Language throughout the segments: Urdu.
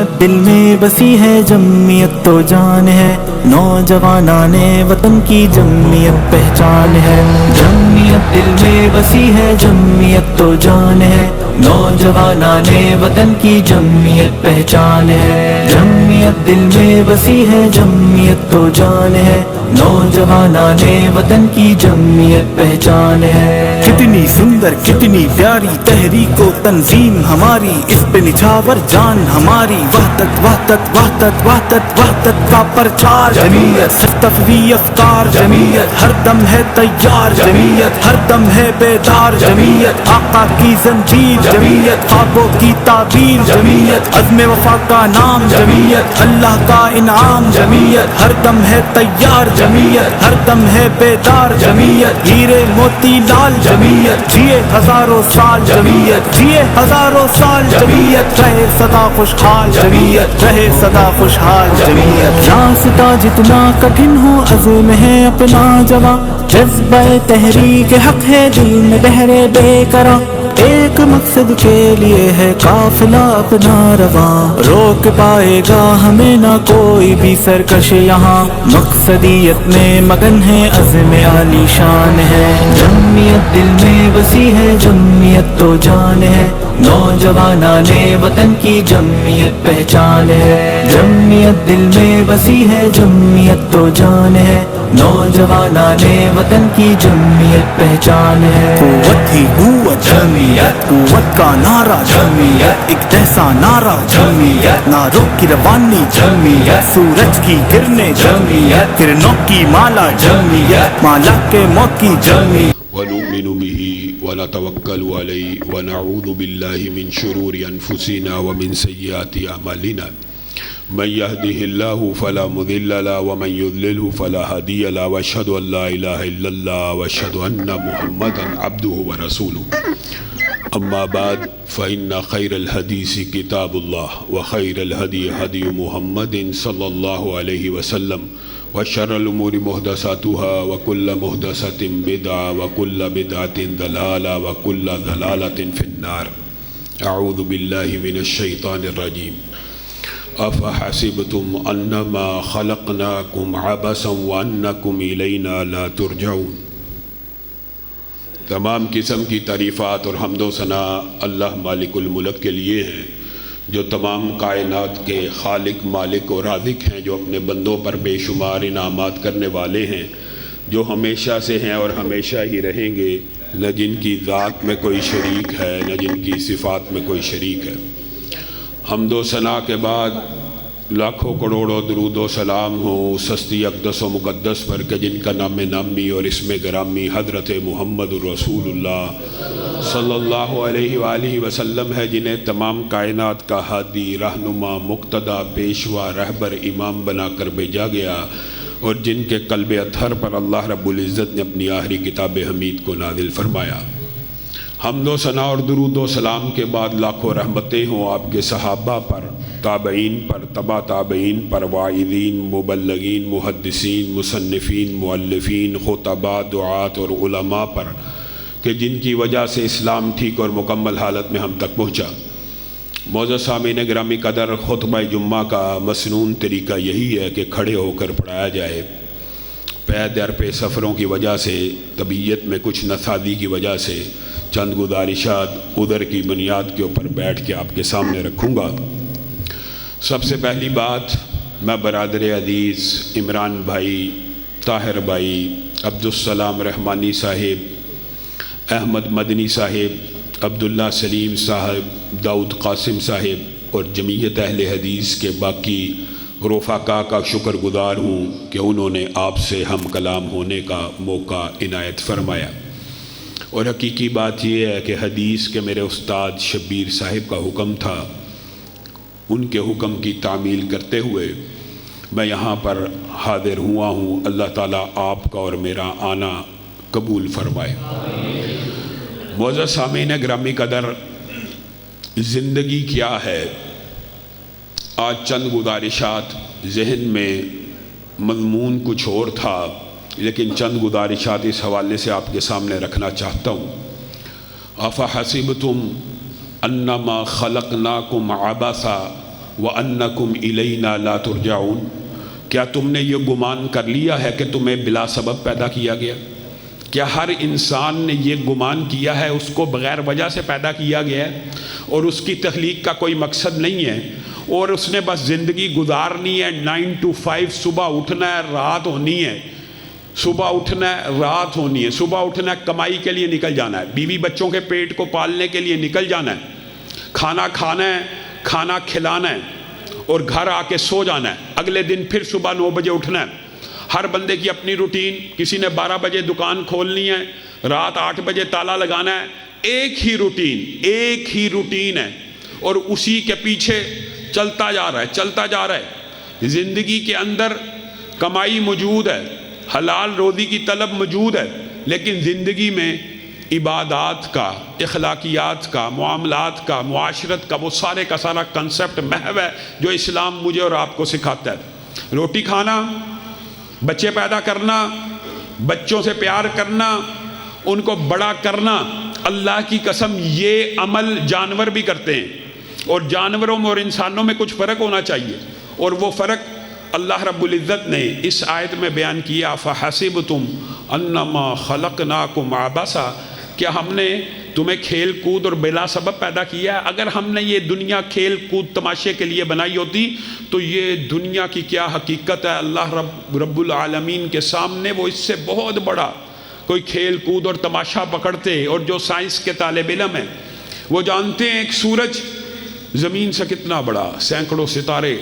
جمعیت دل میں بسی ہے، جمعیت تو جان ہے، نوجوانان وطن کی جمعیت پہچان ہے۔ جمعیت دل میں بسی ہے، جمعیت تو جان ہے، نوجوانان وطن کی جمعیت پہچان ہے۔ جمعیت دل میں بسی ہے، جمعیت تو جان ہے، نوجوانان وطن کی جمعیت پہچان ہے۔ کتنی سندر کتنی پیاری تحریک و تنظیم ہماری، اس پہ نچھاور جان ہماری، وحدت وحدت وحدت وحدت وحدت کا پرچار، جمعیت صفوی افکار، جمعیت ہر دم ہے تیار، جمعیت ہر دم ہے بیدار، جمعیت آقا کی زنجیر، جمعیت خوابوں کی تعبیر، جمعیت عزم وفا کا نام، جمعیت اللہ کا انعام، جمعیت ہر دم ہے تیار، جمعیت ہر دم ہے بیدار، جمعیت ہیرے موتی لال، جمعیت جیے ہزاروں سال، جمعیت جیے ہزاروں سال، جمعیت رہے سدا خوشحال، جمعیت رہے سدا خوشحال، جمعیت راستہ جتنا کٹھن ہو عزم ہے اپنا جواں، جذبہ تحریک حق ہے دل میں بہرے بے قرار، ایک مقصد کے لیے ہے قافلہ اپنا رواں، روک پائے گا ہمیں نہ کوئی بھی سرکش یہاں، مقصدیت میں مگن ہے عزم عالی شان ہے۔ جمعیت دل میں بسی ہے، جمعیت تو جان ہے، نوجوانان وطن کی جمعیت پہچان ہے۔ جمعیت دل میں بسی ہے، جمعیت تو جان ہے، نوجوانان وطن کی جمعیت پہچان ہے۔ قوت ہی قوت، جمعیت قوت کا نعرہ، جمعیت ایک ایسا نعرہ، جمعیت نعروں کی روانی، جمعیت سورج کی کرنیں، جمعیت کرنوں کی مالا، جمعیت مالا کے موتی، جمعیت ونؤمن به ونتوکل علیہ ونعوذ باللہ من شرور انفسنا ومن سیئات اعمالنا، من يهده الله فلا مضل له ومن يضلله فلا هادي له، واشهد ان لا اله الا الله واشهد ان محمدا عبده ورسوله، اما بعد فان خير الحديث كتاب الله وخير الهدي هدي محمد صلى الله عليه وسلم، وشر الامور محدثاتها وكل محدثة بدعة وكل بدعة ضلالة وكل ضلالة في النار۔ اعوذ باللہ من الشیطان الرجیم۔ افحسبتم انما خلقناکم عبثا وانکم الینا لا ترجعون۔ تمام قسم کی تعریفات اور حمد و ثنا اللہ مالک الملک کے لیے ہیں، جو تمام کائنات کے خالق مالک اور رازق ہیں، جو اپنے بندوں پر بے شمار انعامات کرنے والے ہیں، جو ہمیشہ سے ہیں اور ہمیشہ ہی رہیں گے، نہ جن کی ذات میں کوئی شریک ہے نہ جن کی صفات میں کوئی شریک ہے۔ حمد و ثنا کے بعد لاکھوں کروڑوں درود و سلام ہو اس ہستی اقدس و مقدس پر کہ جن کا نام نامی اور اسم گرامی حضرت محمد الرسول اللہ صلی اللہ علیہ وآلہ وسلم ہے، جنہیں تمام کائنات کا ہادی، رہنما، مقتدی، پیشوا، رہبر، امام بنا کر بھیجا گیا، اور جن کے قلب اطہر پر اللہ رب العزت نے اپنی آخری کتاب حمید کو نازل فرمایا۔ حمد و ثنا اور درود و سلام کے بعد لاکھوں رحمتیں ہوں آپ کے صحابہ پر، تابعین پر، تبع تابعین پر، واعظین، مبلغین، محدثین، مصنفین، مؤلفین، خطباء، دعات اور علماء پر، کہ جن کی وجہ سے اسلام ٹھیک اور مکمل حالت میں ہم تک پہنچا۔ معزز سامعین گرامی قدر، خطبہ جمعہ کا مسنون طریقہ یہی ہے کہ کھڑے ہو کر پڑھایا جائے۔ پے در پہ سفروں کی وجہ سے، طبیعت میں کچھ نسازی کی وجہ سے چند گزارشات ادھر کی بنیاد کے اوپر بیٹھ کے آپ کے سامنے رکھوں گا۔ سب سے پہلی بات، میں برادر عزیز عمران بھائی، طاہر بھائی، عبدالسلام رحمانی صاحب، احمد مدنی صاحب، عبداللہ سلیم صاحب، داؤد قاسم صاحب اور جمعیت اہل حدیث کے باقی رفقاء کا شکر گزار ہوں کہ انہوں نے آپ سے ہم کلام ہونے کا موقع عنایت فرمایا۔ اور حقیقی بات یہ ہے کہ حدیث کے میرے استاد شبیر صاحب کا حکم تھا، ان کے حکم کی تعمیل کرتے ہوئے میں یہاں پر حاضر ہوا ہوں۔ اللہ تعالیٰ آپ کا اور میرا آنا قبول فرمائے۔ معزز سامعین گرامی قدر، زندگی کیا ہے؟ آج چند گزارشات، ذہن میں مضمون کچھ اور تھا لیکن چند گزارشات اس حوالے سے آپ کے سامنے رکھنا چاہتا ہوں۔ افحسبتم انما خلقناکم عبثا وَأَنَّكُمْ إِلَيْنَا لَا تُرْجَعُونَ، کیا تم نے یہ گمان کر لیا ہے کہ تمہیں بلا سبب پیدا کیا گیا؟ کیا ہر انسان نے یہ گمان کیا ہے اس کو بغیر وجہ سے پیدا کیا گیا ہے اور اس کی تخلیق کا کوئی مقصد نہیں ہے اور اس نے بس زندگی گزارنی ہے، 9 to 5، صبح اٹھنا ہے رات ہونی ہے، صبح اٹھنا ہے رات ہونی ہے، صبح اٹھنا ہے کمائی کے لیے نکل جانا ہے، بیوی بچوں کے پیٹ کو پالنے کے لیے نکل جانا ہے، کھانا کھانا ہے، کھانا کھلانا ہے اور گھر آ کے سو جانا ہے، اگلے دن پھر صبح 9 بجے اٹھنا ہے۔ ہر بندے کی اپنی روٹین، کسی نے 12 بجے دکان کھولنی ہے، رات 8 بجے تالا لگانا ہے، ایک ہی روٹین ہے اور اسی کے پیچھے چلتا جا رہا ہے۔ زندگی کے اندر کمائی موجود ہے، حلال روزی کی طلب موجود ہے، لیکن زندگی میں عبادات کا، اخلاقیات کا، معاملات کا، معاشرت کا وہ سارے کا سارا کنسپٹ محو ہے جو اسلام مجھے اور آپ کو سکھاتا ہے۔ روٹی کھانا، بچے پیدا کرنا، بچوں سے پیار کرنا، ان کو بڑا کرنا، اللہ کی قسم یہ عمل جانور بھی کرتے ہیں اور جانوروں میں اور انسانوں میں کچھ فرق ہونا چاہیے، اور وہ فرق اللہ رب العزت نے اس آیت میں بیان کیا، فَحَسِبْتُمْ أَنَّمَا خَلَقْنَاكُمْ عَبَثًا، کیا ہم نے تمہیں کھیل کود اور بلا سبب پیدا کیا ہے؟ اگر ہم نے یہ دنیا کھیل کود تماشے کے لیے بنائی ہوتی تو یہ دنیا کی کیا حقیقت ہے اللہ رب العالمین کے سامنے وہ اس سے بہت بڑا کوئی کھیل کود اور تماشا پکڑتے۔ اور جو سائنس کے طالب علم ہیں وہ جانتے ہیں ایک سورج زمین سے کتنا بڑا، سینکڑوں ستارے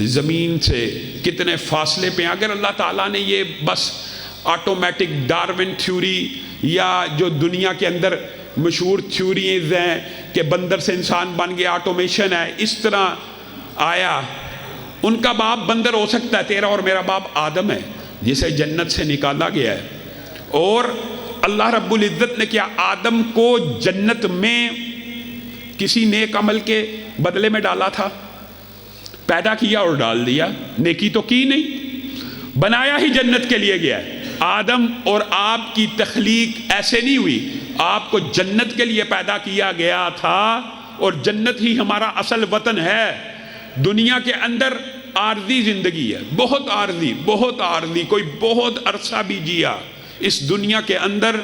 زمین سے کتنے فاصلے پہ ہیں۔ اگر اللہ تعالیٰ نے یہ بس آٹومیٹک ڈارون تھیوری یا جو دنیا کے اندر مشہور تھیوریز ہیں کہ بندر سے انسان بن گیا، آٹومیشن ہے، اس طرح آیا، ان کا باپ بندر ہو سکتا ہے، تیرا اور میرا باپ آدم ہے جسے جنت سے نکالا گیا ہے، اور اللہ رب العزت نے کیا آدم کو جنت میں کسی نیک عمل کے بدلے میں ڈالا تھا؟ پیدا کیا اور ڈال دیا، نیکی تو کی نہیں، بنایا ہی جنت کے لیے گیا ہے۔ آدم اور آپ کی تخلیق ایسے نہیں ہوئی، آپ کو جنت کے لیے پیدا کیا گیا تھا اور جنت ہی ہمارا اصل وطن ہے۔ دنیا کے اندر عارضی زندگی ہے، بہت عارضی، کوئی بہت عرصہ بھی جیا اس دنیا کے اندر۔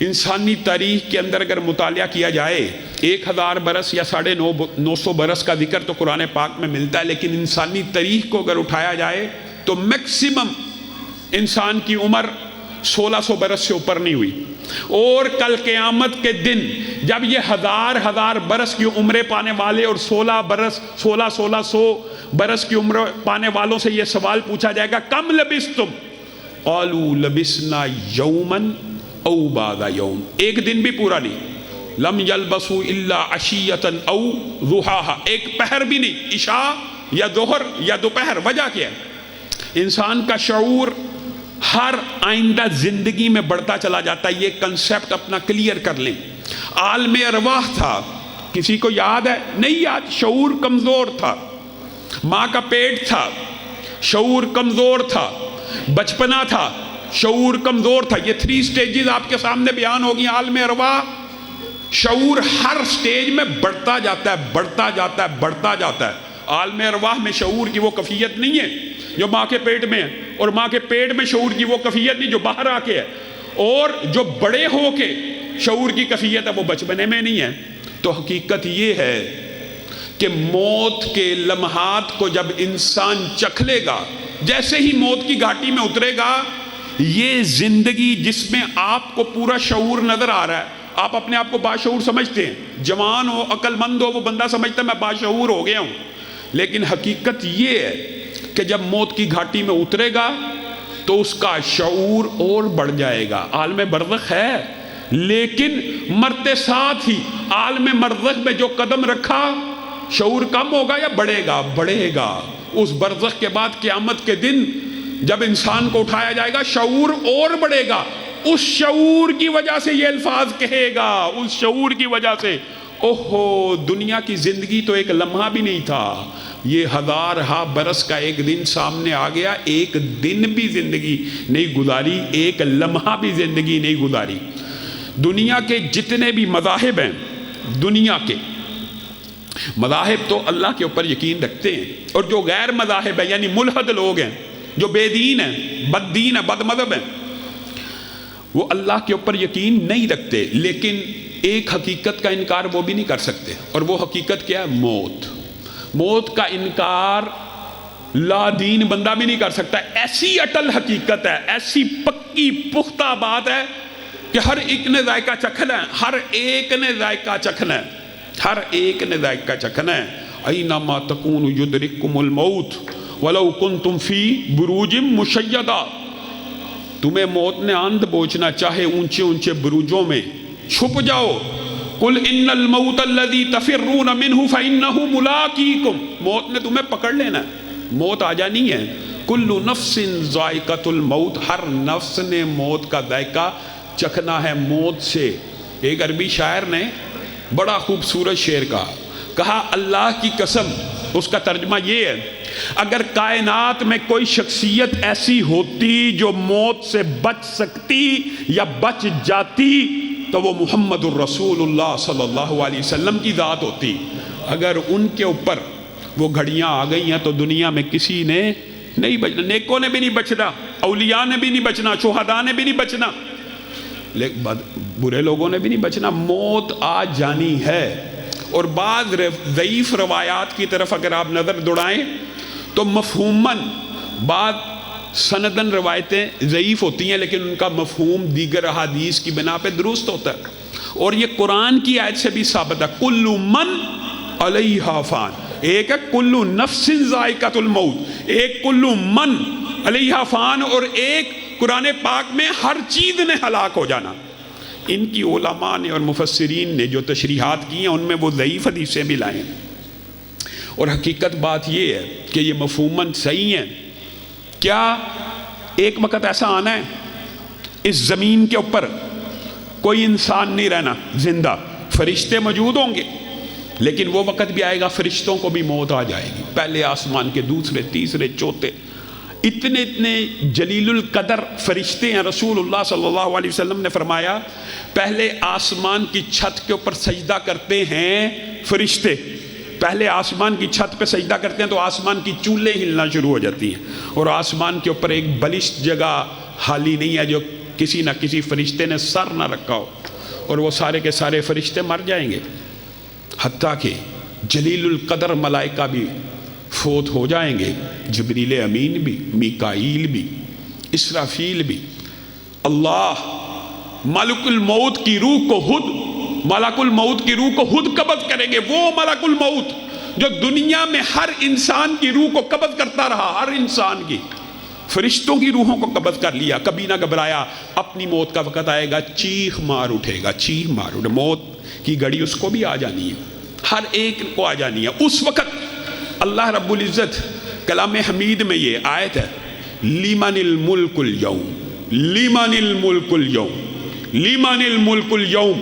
انسانی تاریخ کے اندر اگر مطالعہ کیا جائے 1000 برس یا 950 برس کا ذکر تو قرآن پاک میں ملتا ہے، لیکن انسانی تاریخ کو اگر اٹھایا جائے تو میکسیمم انسان کی عمر 1600 برس سے اوپر نہیں ہوئی، اور کل قیامت کے دن جب یہ ہزار برس کی عمریں پانے والے اور 1600 برس کی عمر پانے والوں سے یہ سوال پوچھا جائے گا، کم لبثتم؟ قالوا لبثنا یوما او بعض یوم، ایک دن بھی پورا نہیں، لم یلبثوا الا عشیۃ او ضحاها، ایک پہر بھی نہیں، عشاء یا ظہر یا دوپہر۔ وجہ کیا ہے؟ انسان کا شعور ہر آئندہ زندگی میں بڑھتا چلا جاتا ہے، یہ کنسپٹ اپنا کلیئر کر لیں۔ عالم ارواح تھا، کسی کو یاد ہے؟ نہیں یاد، شعور کمزور تھا، ماں کا پیٹ تھا، شعور کمزور تھا، بچپنا تھا، شعور کمزور تھا۔ یہ 3 سٹیجز آپ کے سامنے بیان ہوگی عالم ارواح۔ شعور ہر سٹیج میں بڑھتا جاتا ہے۔ عالم ارواح میں شعور کی وہ کیفیت نہیں ہے جو ماں کے پیٹ میں ہے، اور ماں کے پیٹ میں شعور کی وہ کیفیت نہیں جو باہر آ کے ہے، اور جو بڑے ہو کے شعور کی کیفیت ہے وہ بچپنے میں نہیں ہے۔ تو حقیقت یہ ہے کہ موت کے لمحات کو جب انسان چکھ لے گا، جیسے ہی موت کی گھاٹی میں اترے گا، یہ زندگی جس میں آپ کو پورا شعور نظر آ رہا ہے، آپ اپنے آپ کو باشعور سمجھتے ہیں، جوان ہو، عقل مند ہو، وہ بندہ سمجھتا ہے میں باشعور ہو گیا ہوں، لیکن حقیقت یہ ہے کہ جب موت کی گھاٹی میں اترے گا تو اس کا شعور اور بڑھ جائے گا۔ عالم برزخ ہے، لیکن مرتے ساتھ ہی عالم برزخ میں جو قدم رکھا، شعور کم ہوگا یا بڑھے گا۔ اس برزخ کے بعد قیامت کے دن جب انسان کو اٹھایا جائے گا، شعور اور بڑھے گا۔ اس شعور کی وجہ سے یہ الفاظ کہے گا، اس شعور کی وجہ سے، اوہو دنیا کی زندگی تو ایک لمحہ بھی نہیں تھا، یہ 1000 برس کا ایک دن سامنے آ گیا، ایک دن بھی زندگی نہیں گزاری، ایک لمحہ بھی زندگی نہیں گزاری۔ دنیا کے جتنے بھی مذاہب ہیں، دنیا کے مذاہب تو اللہ کے اوپر یقین رکھتے ہیں، اور جو غیر مذاہب ہیں یعنی ملحد لوگ ہیں، جو بے دین ہیں، بد دین ہیں، بد مذہب ہیں، وہ اللہ کے اوپر یقین نہیں رکھتے، لیکن ایک حقیقت کا انکار وہ بھی نہیں کر سکتے، اور وہ حقیقت کیا ہے؟ موت۔ موت کا انکار لا دین بندہ بھی نہیں کر سکتا۔ ایسی اٹل حقیقت ہے، ایسی پکی پختہ بات ہے کہ ہر ایک نے ذائقہ چکھنا ہے، ہر ایک نے ذائقہ چکھنا ہے، ہر ایک نے ذائقہ چکھنا ہے۔ اینما تکونوا یدرککم الموت ولو کنتم فی بروج مشیدہ، تمہیں موت نے آن دبوچنا، چاہے اونچے اونچے بروجوں میں چھپ جاؤ۔ قل ان الموت الذی تفرون منہ فانہ ملاقیکم، موت نے تمہیں پکڑ لینا ہے، موت آ جانی ہے۔ کل نفس ذائقۃ الموت، ہر نفس نے موت کا ذائقہ چکھنا ہے موت سے۔ ایک عربی شاعر نے بڑا خوبصورت شعر کہا اللہ کی قسم، اس کا ترجمہ یہ ہے، اگر کائنات میں کوئی شخصیت ایسی ہوتی جو موت سے بچ سکتی یا بچ جاتی تو وہ محمد الرسول اللہ صلی اللہ علیہ وسلم کی ذات ہوتی۔ اگر ان کے اوپر وہ گھڑیاں آ گئی ہیں تو دنیا میں کسی نے نہیں بچنا، نیکوں نے بھی نہیں بچنا، اولیاء نے بھی نہیں بچنا، شہداء نے بھی نہیں بچنا، لیکن برے لوگوں نے بھی نہیں بچنا۔ موت آ جانی ہے۔ اور بعض ضعیف روایات کی طرف اگر آپ نظر دوڑائیں تو مفہوماً بعض سندن روایتیں ضعیف ہوتی ہیں، لیکن ان کا مفہوم دیگر احادیث کی بنا پہ درست ہوتا ہے، اور یہ قرآن کی آیت سے بھی ثابت ہے۔ کل من علیہا فان، ایک ہے کل نفس ذائقۃ الموت، ایک کل من علیہا فان، اور ایک قرآن پاک میں ہر چیز نے ہلاک ہو جانا۔ ان کی علماء نے اور مفسرین نے جو تشریحات کی ہیں ان میں وہ ضعیف حدیثیں بھی لائیں، اور حقیقت بات یہ ہے کہ یہ مفہوماً صحیح ہیں۔ کیا ایک وقت ایسا آنا ہے اس زمین کے اوپر کوئی انسان نہیں رہنا زندہ، فرشتے موجود ہوں گے، لیکن وہ وقت بھی آئے گا فرشتوں کو بھی موت آ جائے گی، پہلے آسمان کے دوسرے تیسرے چوتھے، اتنے جلیل القدر فرشتے ہیں۔ رسول اللہ صلی اللہ علیہ وسلم نے فرمایا پہلے آسمان کی چھت کے اوپر سجدہ کرتے ہیں فرشتے، پہلے آسمان کی چھت پہ سجدہ کرتے ہیں تو آسمان کی چولیں ہلنا شروع ہو جاتی ہیں، اور آسمان کے اوپر ایک بلشت جگہ خالی نہیں ہے جو کسی نہ کسی فرشتے نے سر نہ رکھا ہو، اور وہ سارے کے سارے فرشتے مر جائیں گے، حتیٰ کہ جلیل القدر ملائکہ بھی فوت ہو جائیں گے، جبریل امین بھی، میکائیل بھی، اسرافیل بھی۔ اللہ ملک الموت کی روح کو خود قبض کریں گے، وہ ملک الموت جو دنیا میں ہر انسان کی روح کو قبض کرتا رہا، ہر انسان کی، فرشتوں کی روحوں کو قبض کر لیا، کبھی نہ گھبرایا، اپنی موت کا وقت آئے گا چیخ مار اٹھے گا، چیخ مار اٹھے، موت کی گھڑی اس کو بھی آ جانی ہے، ہر ایک کو آ جانی ہے۔ اس وقت اللہ رب العزت کلام حمید میں یہ آیت ہے، لمن الملک اليوم، لمن الملک اليوم، لمن الملک اليوم،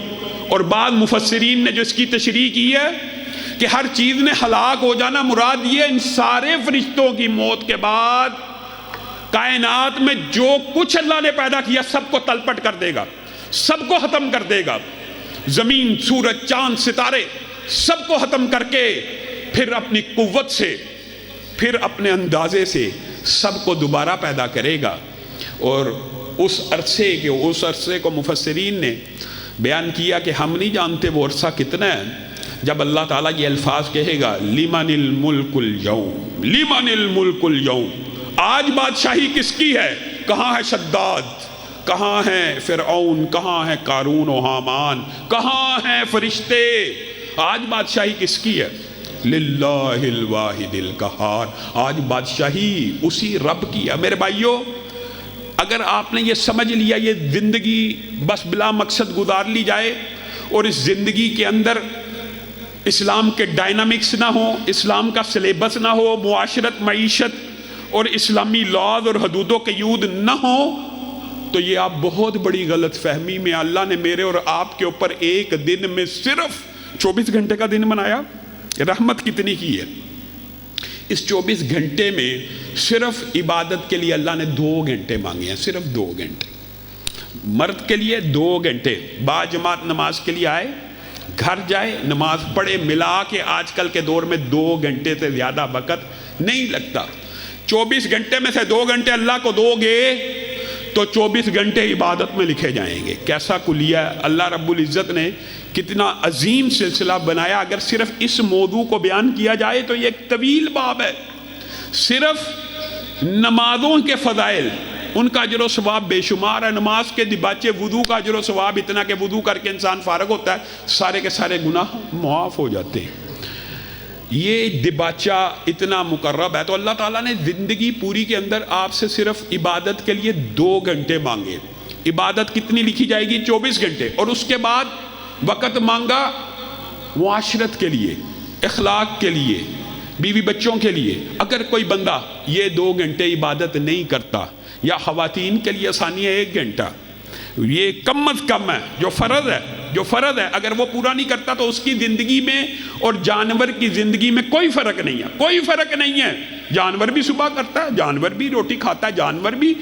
اور بعض مفسرین نے جو اس کی تشریح کی ہے کہ ہر چیز نے ہلاک ہو جانا، مراد یہ ان سارے فرشتوں کی موت کے بعد کائنات میں جو کچھ اللہ نے پیدا کیا سب کو تلپٹ کر دے گا، سب کو ختم کر دے گا، زمین، سورج، چاند، ستارے سب کو ختم کر کے پھر اپنی قوت سے، پھر اپنے اندازے سے سب کو دوبارہ پیدا کرے گا۔ اور اس عرصے کو مفسرین نے بیان کیا کہ ہم نہیں جانتے وہ عرصہ کتنا ہے، جب اللہ تعالیٰ یہ الفاظ کہے گا لمن الملک اليوم، لمن الملک اليوم، آج بادشاہی کس کی ہے؟ کہاں ہے شداد، کہاں ہے فرعون، کہاں ہے قارون و حامان، کہاں ہیں فرشتے؟ آج بادشاہی کس کی ہے؟ للہ الواحد القہار، آج بادشاہی اسی رب کی ہے۔ میرے بھائیوں، اگر آپ نے یہ سمجھ لیا یہ زندگی بس بلا مقصد گزار لی جائے، اور اس زندگی کے اندر اسلام کے ڈائنامکس نہ ہو، اسلام کا سلیبس نہ ہو، معاشرت، معیشت اور اسلامی لاز اور حدود و قیود نہ ہو، تو یہ آپ بہت بڑی غلط فہمی میں، اللہ نے میرے اور آپ کے اوپر ایک دن میں صرف 24 گھنٹے کا دن بنایا، رحمت کتنی کی ہے۔ اس 24 گھنٹے میں صرف عبادت کے لیے اللہ نے 2 گھنٹے مانگے ہیں، صرف 2 گھنٹے، مرد کے لیے 2 گھنٹے، با جماعت نماز کے لیے آئے گھر جائے نماز پڑھے، ملا کے آج کل کے دور میں 2 گھنٹے سے زیادہ وقت نہیں لگتا۔ 24 گھنٹے میں سے 2 گھنٹے اللہ کو دو گے تو 24 گھنٹے عبادت میں لکھے جائیں گے۔ کیسا کلیہ اللہ رب العزت نے کتنا عظیم سلسلہ بنایا۔ اگر صرف اس موضوع کو بیان کیا جائے تو یہ ایک طویل باب ہے۔ صرف نمازوں کے فضائل، ان کا اجر و ثواب بے شمار ہے۔ نماز کے دباچے، وضو کا اجر و ثواب اتنا کہ وضو کر کے انسان فارغ ہوتا ہے، سارے کے سارے گناہ معاف ہو جاتے ہیں۔ یہ دباچہ اتنا مقرب ہے، تو اللہ تعالیٰ نے زندگی پوری کے اندر آپ سے صرف عبادت کے لیے 2 گھنٹے مانگے۔ عبادت کتنی لکھی جائے گی؟ 24 گھنٹے۔ اور اس کے بعد وقت مانگا معاشرت کے لیے، اخلاق کے لیے، بیوی بچوں کے لیے۔ اگر کوئی بندہ یہ 2 گھنٹے عبادت نہیں کرتا، یا خواتین کے لیے آسانی ہے 1 گھنٹہ، یہ کم از کم ہے جو فرض ہے، اگر وہ پورا نہیں کرتا تو اس کی زندگی میں اور جانور کی زندگی میں کوئی فرق نہیں ہے۔ جانور بھی صبح کرتا ہے، جانور بھی روٹی کھاتا ہے، جانور بھی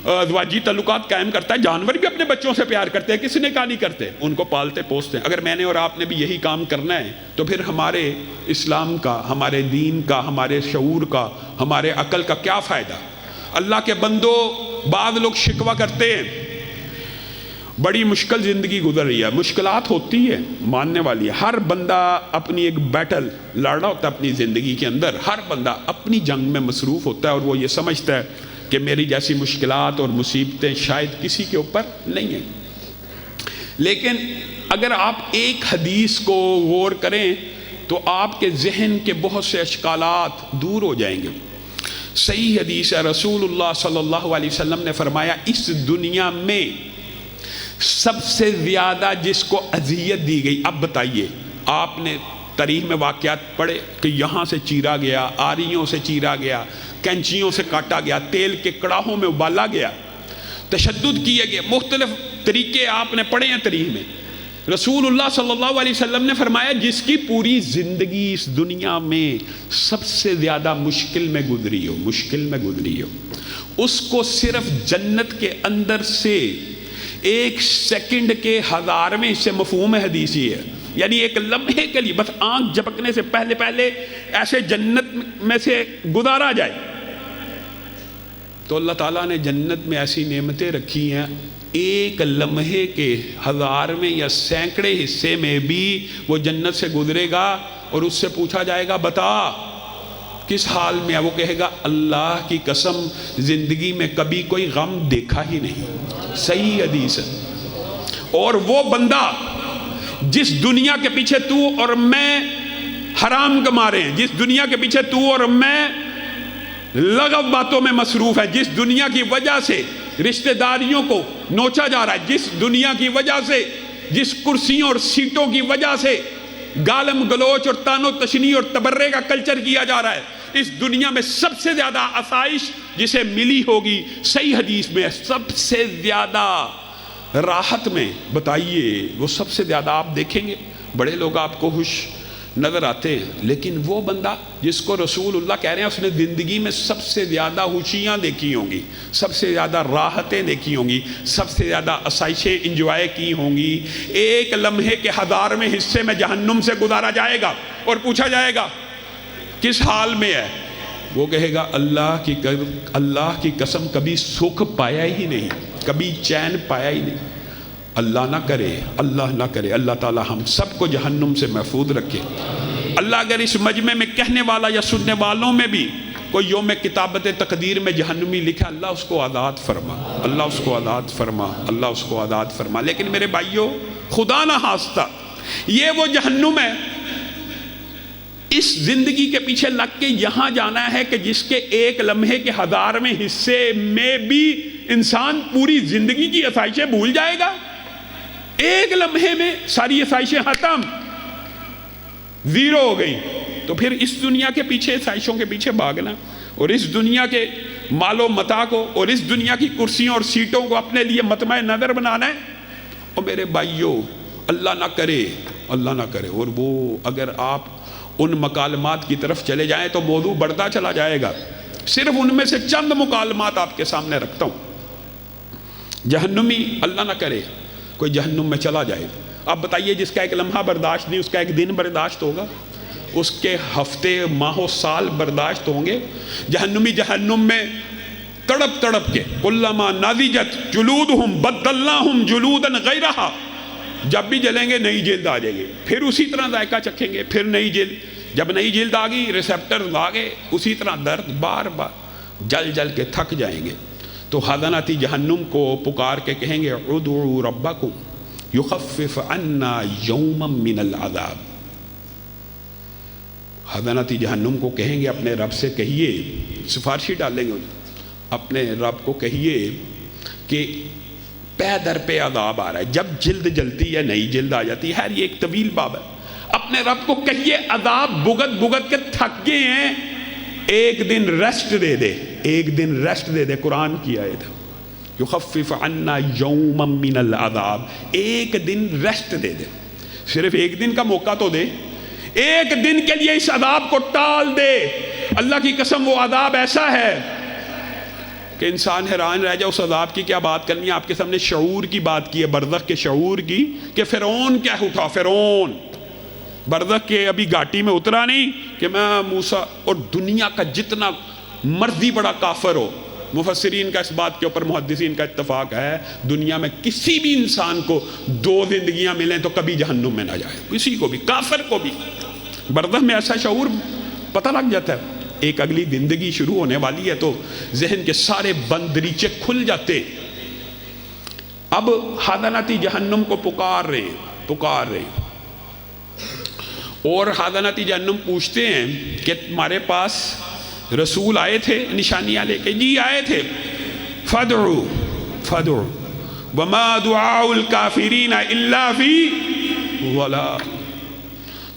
ازواجی تعلقات قائم کرتا ہے، جانور بھی اپنے بچوں سے پیار کرتے ہیں۔ کس نے کہا نہیں کرتے؟ ان کو پالتے پوستے ہیں۔ اگر میں نے اور آپ نے بھی یہی کام کرنا ہے تو پھر ہمارے اسلام کا، ہمارے دین کا، ہمارے شعور کا، ہمارے عقل کا کیا فائدہ؟ اللہ کے بندوں، بعض لوگ شکوہ کرتے ہیں بڑی مشکل زندگی گزر رہی ہے۔ مشکلات ہوتی ہے، ماننے والی ہے۔ ہر بندہ اپنی ایک بیٹل لڑ رہا ہوتا ہے اپنی زندگی کے اندر، ہر بندہ اپنی جنگ میں مصروف ہوتا ہے، اور وہ یہ سمجھتا ہے کہ میری جیسی مشکلات اور مصیبتیں شاید کسی کے اوپر نہیں ہیں۔ لیکن اگر آپ ایک حدیث کو غور کریں تو آپ کے ذہن کے بہت سے اشکالات دور ہو جائیں گے۔ صحیح حدیث ہے، رسول اللہ صلی اللہ علیہ وسلم نے فرمایا، اس دنیا میں سب سے زیادہ جس کو اذیت دی گئی، اب بتائیے، آپ نے تاریخ میں واقعات پڑھے کہ یہاں سے چیرا گیا، آریوں سے چیرا گیا، کینچیوں سے کاٹا گیا، تیل کے کڑاہوں میں ابالا گیا، تشدد کیے گئے، مختلف طریقے آپ نے پڑھے ہیں تاریخ میں۔ رسول اللہ صلی اللہ علیہ وسلم نے فرمایا، جس کی پوری زندگی اس دنیا میں سب سے زیادہ مشکل میں گزری ہو، اس کو صرف جنت کے اندر سے 1 سیکنڈ کے 1000ویں حصے، مفہوم حدیث یہ ہے، یعنی 1 لمحے کے لیے بس آنکھ جھپکنے سے پہلے ایسے جنت میں سے گزارا جائے، تو اللہ تعالیٰ نے جنت میں ایسی نعمتیں رکھی ہیں، 1 لمحے کے 1000ویں یا سینکڑے حصے میں بھی وہ جنت سے گزرے گا، اور اس سے پوچھا جائے گا، بتا کس حال میں ہے؟ وہ کہے گا، اللہ کی قسم زندگی میں کبھی کوئی غم دیکھا ہی نہیں۔ صحیح حدیث ہے۔ اور وہ بندہ جس دنیا کے پیچھے تو اور میں حرام کما رہے ہیں، جس دنیا کے پیچھے تو اور میں لغو باتوں میں مصروف ہے، جس دنیا کی وجہ سے رشتہ داریوں کو نوچا جا رہا ہے، جس دنیا کی وجہ سے، جس کرسیوں اور سیٹوں کی وجہ سے گالم گلوچ اور تان و تشنی اور تبرے کا کلچر کیا جا رہا ہے، اس دنیا میں سب سے زیادہ آسائش جسے ملی ہوگی، صحیح حدیث میں سب سے زیادہ راحت میں، بتائیے وہ سب سے زیادہ آپ دیکھیں گے بڑے لوگ آپ کو خوش نظر آتے ہیں، لیکن وہ بندہ جس کو رسول اللہ کہہ رہے ہیں اس نے زندگی میں سب سے زیادہ خوشیاں دیکھی ہوں گی، سب سے زیادہ راحتیں دیکھی ہوں گی، سب سے زیادہ آسائشیں انجوائے کی ہوں گی، 1 لمحے کے 1000ویں حصے میں جہنم سے گزارا جائے گا اور پوچھا جائے گا کس حال میں ہے؟ وہ کہے گا، اللہ کی قسم کبھی سکھ پایا ہی نہیں، کبھی چین پایا ہی نہیں۔ اللہ نہ کرے اللہ تعالی ہم سب کو جہنم سے محفوظ رکھے۔ اللہ اگر اس مجمع میں کہنے والا یا سننے والوں میں بھی کوئی یوم کتابت تقدیر میں جہنمی لکھا، اللہ اس کو آزاد فرما، اللہ اس کو آزاد فرما، اللہ اس کو آزاد فرما۔ لیکن میرے بھائیوں، خدا نہ خواستہ یہ وہ جہنم ہے، اس زندگی کے پیچھے لگ کے یہاں جانا ہے کہ جس کے 1 لمحے کے 1000ویں حصے میں بھی انسان پوری زندگی کی آسائشیں بھول جائے گا۔ 1 لمحے میں ساری آسائشیں ختم، 0 ہو گئی، تو پھر اس دنیا کے پیچھے آسائشوں کے پیچھے بھاگنا اور اس دنیا کے مال و متاع کو اور اس دنیا کی کرسیوں اور سیٹوں کو اپنے لیے مطمع نظر بنانا ہے۔ اور میرے بھائیوں، اللہ نہ کرے، اور وہ اگر آپ ان مکالمات کی طرف چلے جائیں تو موضوع بڑھتا چلا جائے گا، صرف ان میں سے چند مکالمات آپ کے سامنے رکھتا ہوں۔ جہنمی، اللہ نہ کرے کوئی جہنم میں چلا جائے اب بتائیے جس کا ایک لمحہ برداشت نہیں اس کا ایک دن برداشت ہوگا؟ اس کے ہفتے ماہ و سال برداشت ہوں گے؟ جہنمی جہنم میں تڑپ تڑپ کے کلما ناضجت جلودہم بدلناہم جلودا غیرہا، جب بھی جلیں گے نئی جلد آ جائے گی، پھر اسی طرح ذائقہ چکھیں گے، پھر نئی جلد، جب نئی جلد آ گئی ریسیپٹرز آ گئے، اسی طرح درد بار بار، جل جل کے تھک جائیں گے۔ تو خزنۃ جہنم کو پکار کے کہیں گے ادعوا ربکم یخفف عنا یوما من العذاب، خزنۃ جہنم کو کہیں گے اپنے رب سے کہیے، سفارشی ڈالیں گے، اپنے رب کو کہیے کہ پے در پہ عذاب آ رہا ہے، جب جلد جلتی ہے نئی جلد آ جاتی ہے، یہ ایک طویل باب ہے، اپنے رب کو کہیے عذاب بھگت بھگت کے تھک گئے ہیں، ایک دن ریسٹ دے دے، ایک دن ریسٹ دے دے، قرآن کی آیت ہے یخفف عنا یوما من العذاب، ایک دن ریسٹ دے دے، صرف ایک دن کا موقع تو دے، ایک دن کے لیے اس عذاب کو ٹال دے۔ اللہ کی قسم وہ عذاب ایسا ہے کہ انسان حیران رہ جائے، اس عذاب کی کیا بات کرنی ہے، آپ کے سامنے شعور کی بات کی ہے، برزخ کے شعور کی، کہ فرعون کیا اٹھا، فرعون برزخ کے ابھی گھاٹی میں اترا نہیں کہ میں موسیٰ، اور دنیا کا جتنا مرضی بڑا کافر ہو، مفسرین کا اس بات کے اوپر محدثین کا اتفاق ہے، دنیا میں کسی بھی انسان کو دو زندگیاں ملیں تو کبھی جہنم میں نہ جائے، کسی کو بھی، کافر کو بھی، برزخ میں ایسا شعور پتہ لگ جاتا ہے، ایک اگلی زندگی شروع ہونے والی ہے تو ذہن کے سارے بند دریچے کھل جاتے۔ اب خزنۃ جہنم کو پکار رہے ہیں، اور خزنۃ جہنم پوچھتے ہیں کہ تمہارے پاس رسول آئے تھے نشانیاں لے کے؟ جی آئے تھے۔ فدعوا وما دعاء الکافرین الا فی ضلال،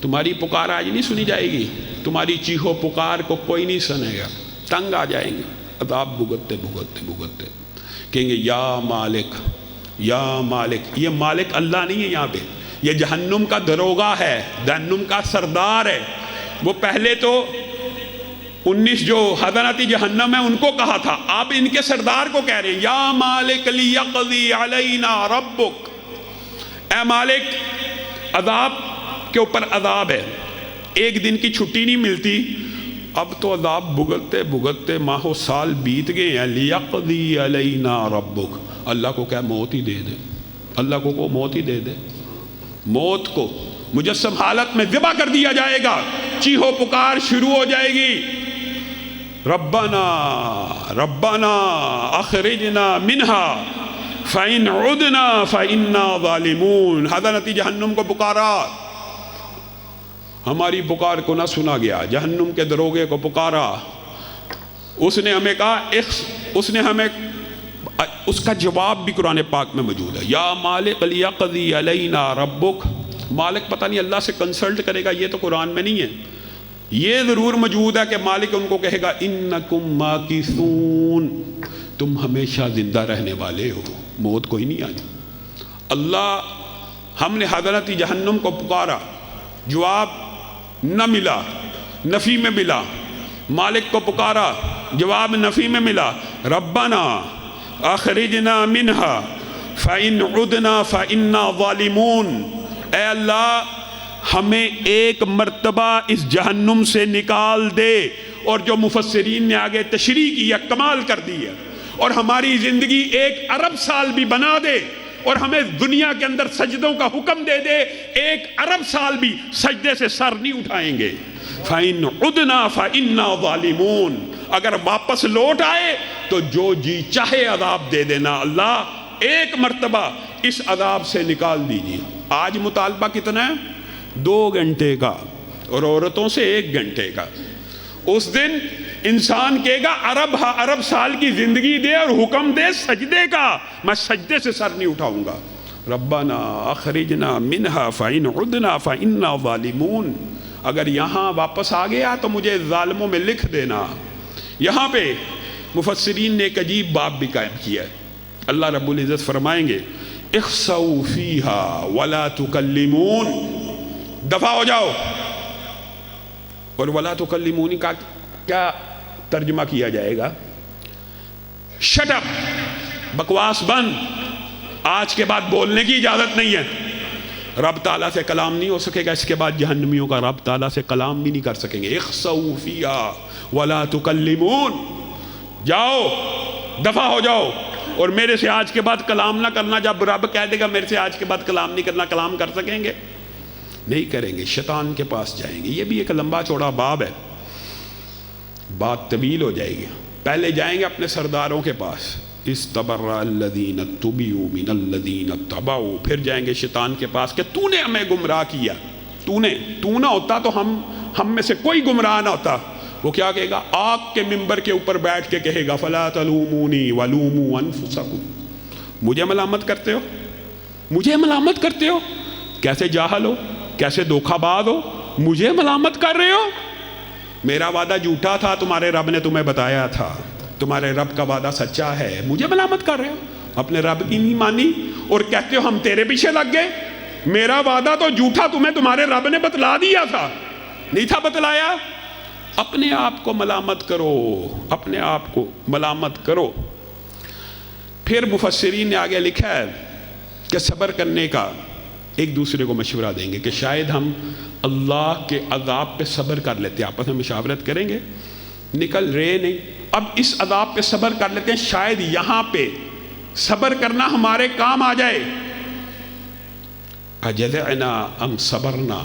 تمہاری پکار آج نہیں سنی جائے گی، تمہاری چیخو پکار کو کوئی نہیں سنے گا، تنگ آ جائیں گے، عذاب بھگتتے بھگتتے بھگتتے کہیں گے یا مالک یا مالک۔ یہ مالک اللہ نہیں ہے یہاں پہ، یہ جہنم کا دروگا ہے، جہنم کا سردار ہے۔ وہ پہلے تو 19 جو خزنۃ جہنم ہے ان کو کہا تھا، آپ ان کے سردار کو کہہ رہے ہیں یا مالک لیقضی علینا ربک، اے مالک عذاب کے اوپر عذاب ہے، ایک دن کی چھٹی نہیں ملتی، اب تو عذاب بھگتتے بھگتتے ماہ و سال بیت گئے ہیں، لیقضی علینا ربک، اللہ کو کیا موت ہی دے دے، اللہ کو موت ہی دے دے، موت کو مجسم حالت میں ذبح کر دیا جائے گا، چیخو پکار شروع ہو جائے گی، ربنا ربنا اخرجنا منہا فإن عدنا فإنا ظالمون۔ خزنۃ جہنم کو پکارا، ہماری پکار کو نہ سنا گیا، جہنم کے دروگے کو پکارا، اس نے ہمیں کہا، اس نے ہمیں، اس کا جواب بھی قرآن پاک میں موجود ہے، یا مالک لیقضی علینا ربک، مالک پتہ نہیں اللہ سے کنسلٹ کرے گا، یہ تو قرآن میں نہیں ہے، یہ ضرور موجود ہے کہ مالک ان کو کہے گا انکم ماکثون، تم ہمیشہ زندہ رہنے والے ہو، موت کوئی نہیں آئی۔ اللہ، ہم نے خزنۃ جہنم کو پکارا، جواب نہ ملا، نفی میں ملا، مالک کو پکارا، جواب نفی میں ملا، ربنا اخرجنا منہا فإن عدنا فإنا ظالمون، اے اللہ ہمیں ایک مرتبہ اس جہنم سے نکال دے، اور جو مفسرین نے آگے تشریح کی ہے، کمال کر دی ہے، اور ہماری زندگی 1 ارب سال بھی بنا دے، اور ہمیں دنیا کے اندر سجدوں کا حکم دے دے، 1 ارب سال بھی سجدے سے سر نہیں اٹھائیں گے۔ فَإِنْ عُدْنَا فَإِنَّا ظَالِمُونَ، اگر واپس لوٹ آئے تو جو جی چاہے عذاب دے دینا، اللہ ایک مرتبہ اس عذاب سے نکال دیجیے۔ آج مطالبہ کتنا ہے؟ 2 گھنٹے کا، اور عورتوں سے 1 گھنٹے کا۔ اس دن انسان کہے گا ارب سال کی زندگی دے اور حکم دے سجدے کا، میں سجدے سے سر نہیں اٹھاؤں گا۔ ربنا اخرجنا منہا فإن عدنا فإنا ظالمون، اگر یہاں واپس آ گیا تو مجھے ظالموں میں لکھ دینا۔ یہاں پہ مفسرین نے ایک عجیب باب بھی قائم کیا ہے، اللہ رب العزت فرمائیں گے اخسؤوا فیہا ولا تکلمون، دفع ہو جاؤ، اور ولا تکلمونی کا کیا ترجمہ کیا جائے گا؟ شٹ اپ، بکواس بند، آج کے بعد بولنے کی اجازت نہیں ہے۔ رب تعالیٰ سے کلام نہیں ہو سکے گا، اس کے بعد جہنمیوں کا رب تعالیٰ سے کلام بھی نہیں کر سکیں گے. اخسؤوا فیہا ولا تکلمون، جاؤ دفع ہو جاؤ اور میرے سے آج کے بعد کلام نہ کرنا. جب رب کہہ دے گا میرے سے آج کے بعد کلام نہیں کرنا، کلام کر سکیں گے؟ نہیں کریں گے. شیطان کے پاس جائیں گے. یہ بھی ایک لمبا چوڑا باب ہے، بات طویل ہو جائے گی. پہلے جائیں گے اپنے سرداروں کے پاس، استبرأ الذین اتبعوا من الذین اتبعوا. پھر جائیں گے شیطان کے پاس کہ تو نے ہمیں گمراہ کیا، تو نہ ہوتا تو ہم میں سے کوئی گمراہ نہ ہوتا. وہ کیا کہے گا؟ آگ کے منبر کے اوپر بیٹھ کے کہے گا فلا تلومونی ولوموا انفسکم. مجھے ملامت کرتے ہو، مجھے ملامت کرتے ہو، کیسے جاہل ہو، کیسے دھوکہ باز ہو، مجھے ملامت کر رہے ہو. میرا وعدہ جھوٹا تھا، تمہارے رب نے تمہیں بتایا تھا، تمہارے رب کا وعدہ سچا ہے، مجھے ملامت کر رہے ہو. اپنے رب کی نہیں مانی اور کہتے ہو ہم تیرے پیچھے لگ گئے. میرا وعدہ تو جھوٹا تمہیں تمہارے رب نے بتلا دیا تھا، نہیں تھا بتلایا. اپنے آپ کو ملامت کرو، اپنے آپ کو ملامت کرو. پھر مفسرین نے آگے لکھا ہے کہ صبر کرنے کا ایک دوسرے کو مشورہ دیں گے کہ شاید ہم اللہ کے عذاب پہ صبر کر لیتے ہیں. آپس میں مشاورت کریں گے، نکل رہے نہیں، اب اس عذاب پہ صبر کر لیتے ہیں، شاید یہاں پہ صبر کرنا ہمارے کام آ جائے. اجزعنا ام صبرنا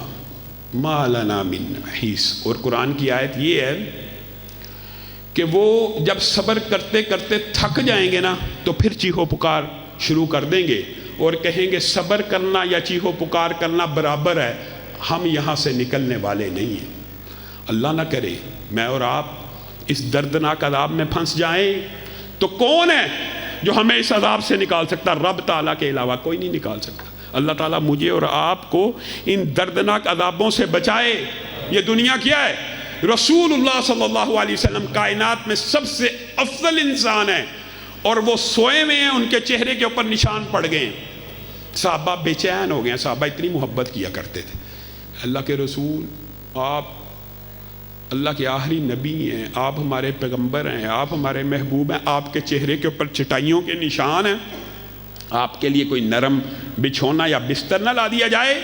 ما لنا من محیص. اور قرآن کی آیت یہ ہے کہ وہ جب صبر کرتے کرتے تھک جائیں گے نا تو پھر چیخو پکار شروع کر دیں گے اور کہیں گے صبر کرنا یا چیخو پکار کرنا برابر ہے، ہم یہاں سے نکلنے والے نہیں ہیں. اللہ نہ کرے میں اور آپ اس دردناک عذاب میں پھنس جائیں تو کون ہے جو ہمیں اس عذاب سے نکال سکتا؟ رب تعالیٰ کے علاوہ کوئی نہیں نکال سکتا. اللہ تعالیٰ مجھے اور آپ کو ان دردناک عذابوں سے بچائے. یہ دنیا کیا ہے؟ رسول اللہ صلی اللہ علیہ وسلم کائنات میں سب سے افضل انسان ہے اور وہ سوئے ہوئے ہیں، ان کے چہرے کے اوپر نشان پڑ گئے ہیں. صحابہ بے چین ہو گئے ہیں، صحابہ اتنی محبت کیا کرتے تھے. اللہ کے رسول، آپ اللہ کے آخری نبی ہیں، آپ ہمارے پیغمبر ہیں، آپ ہمارے محبوب ہیں، آپ کے چہرے کے اوپر چٹائیوں کے نشان ہیں، آپ کے لیے کوئی نرم بچھونا یا بستر نہ لا دیا جائے.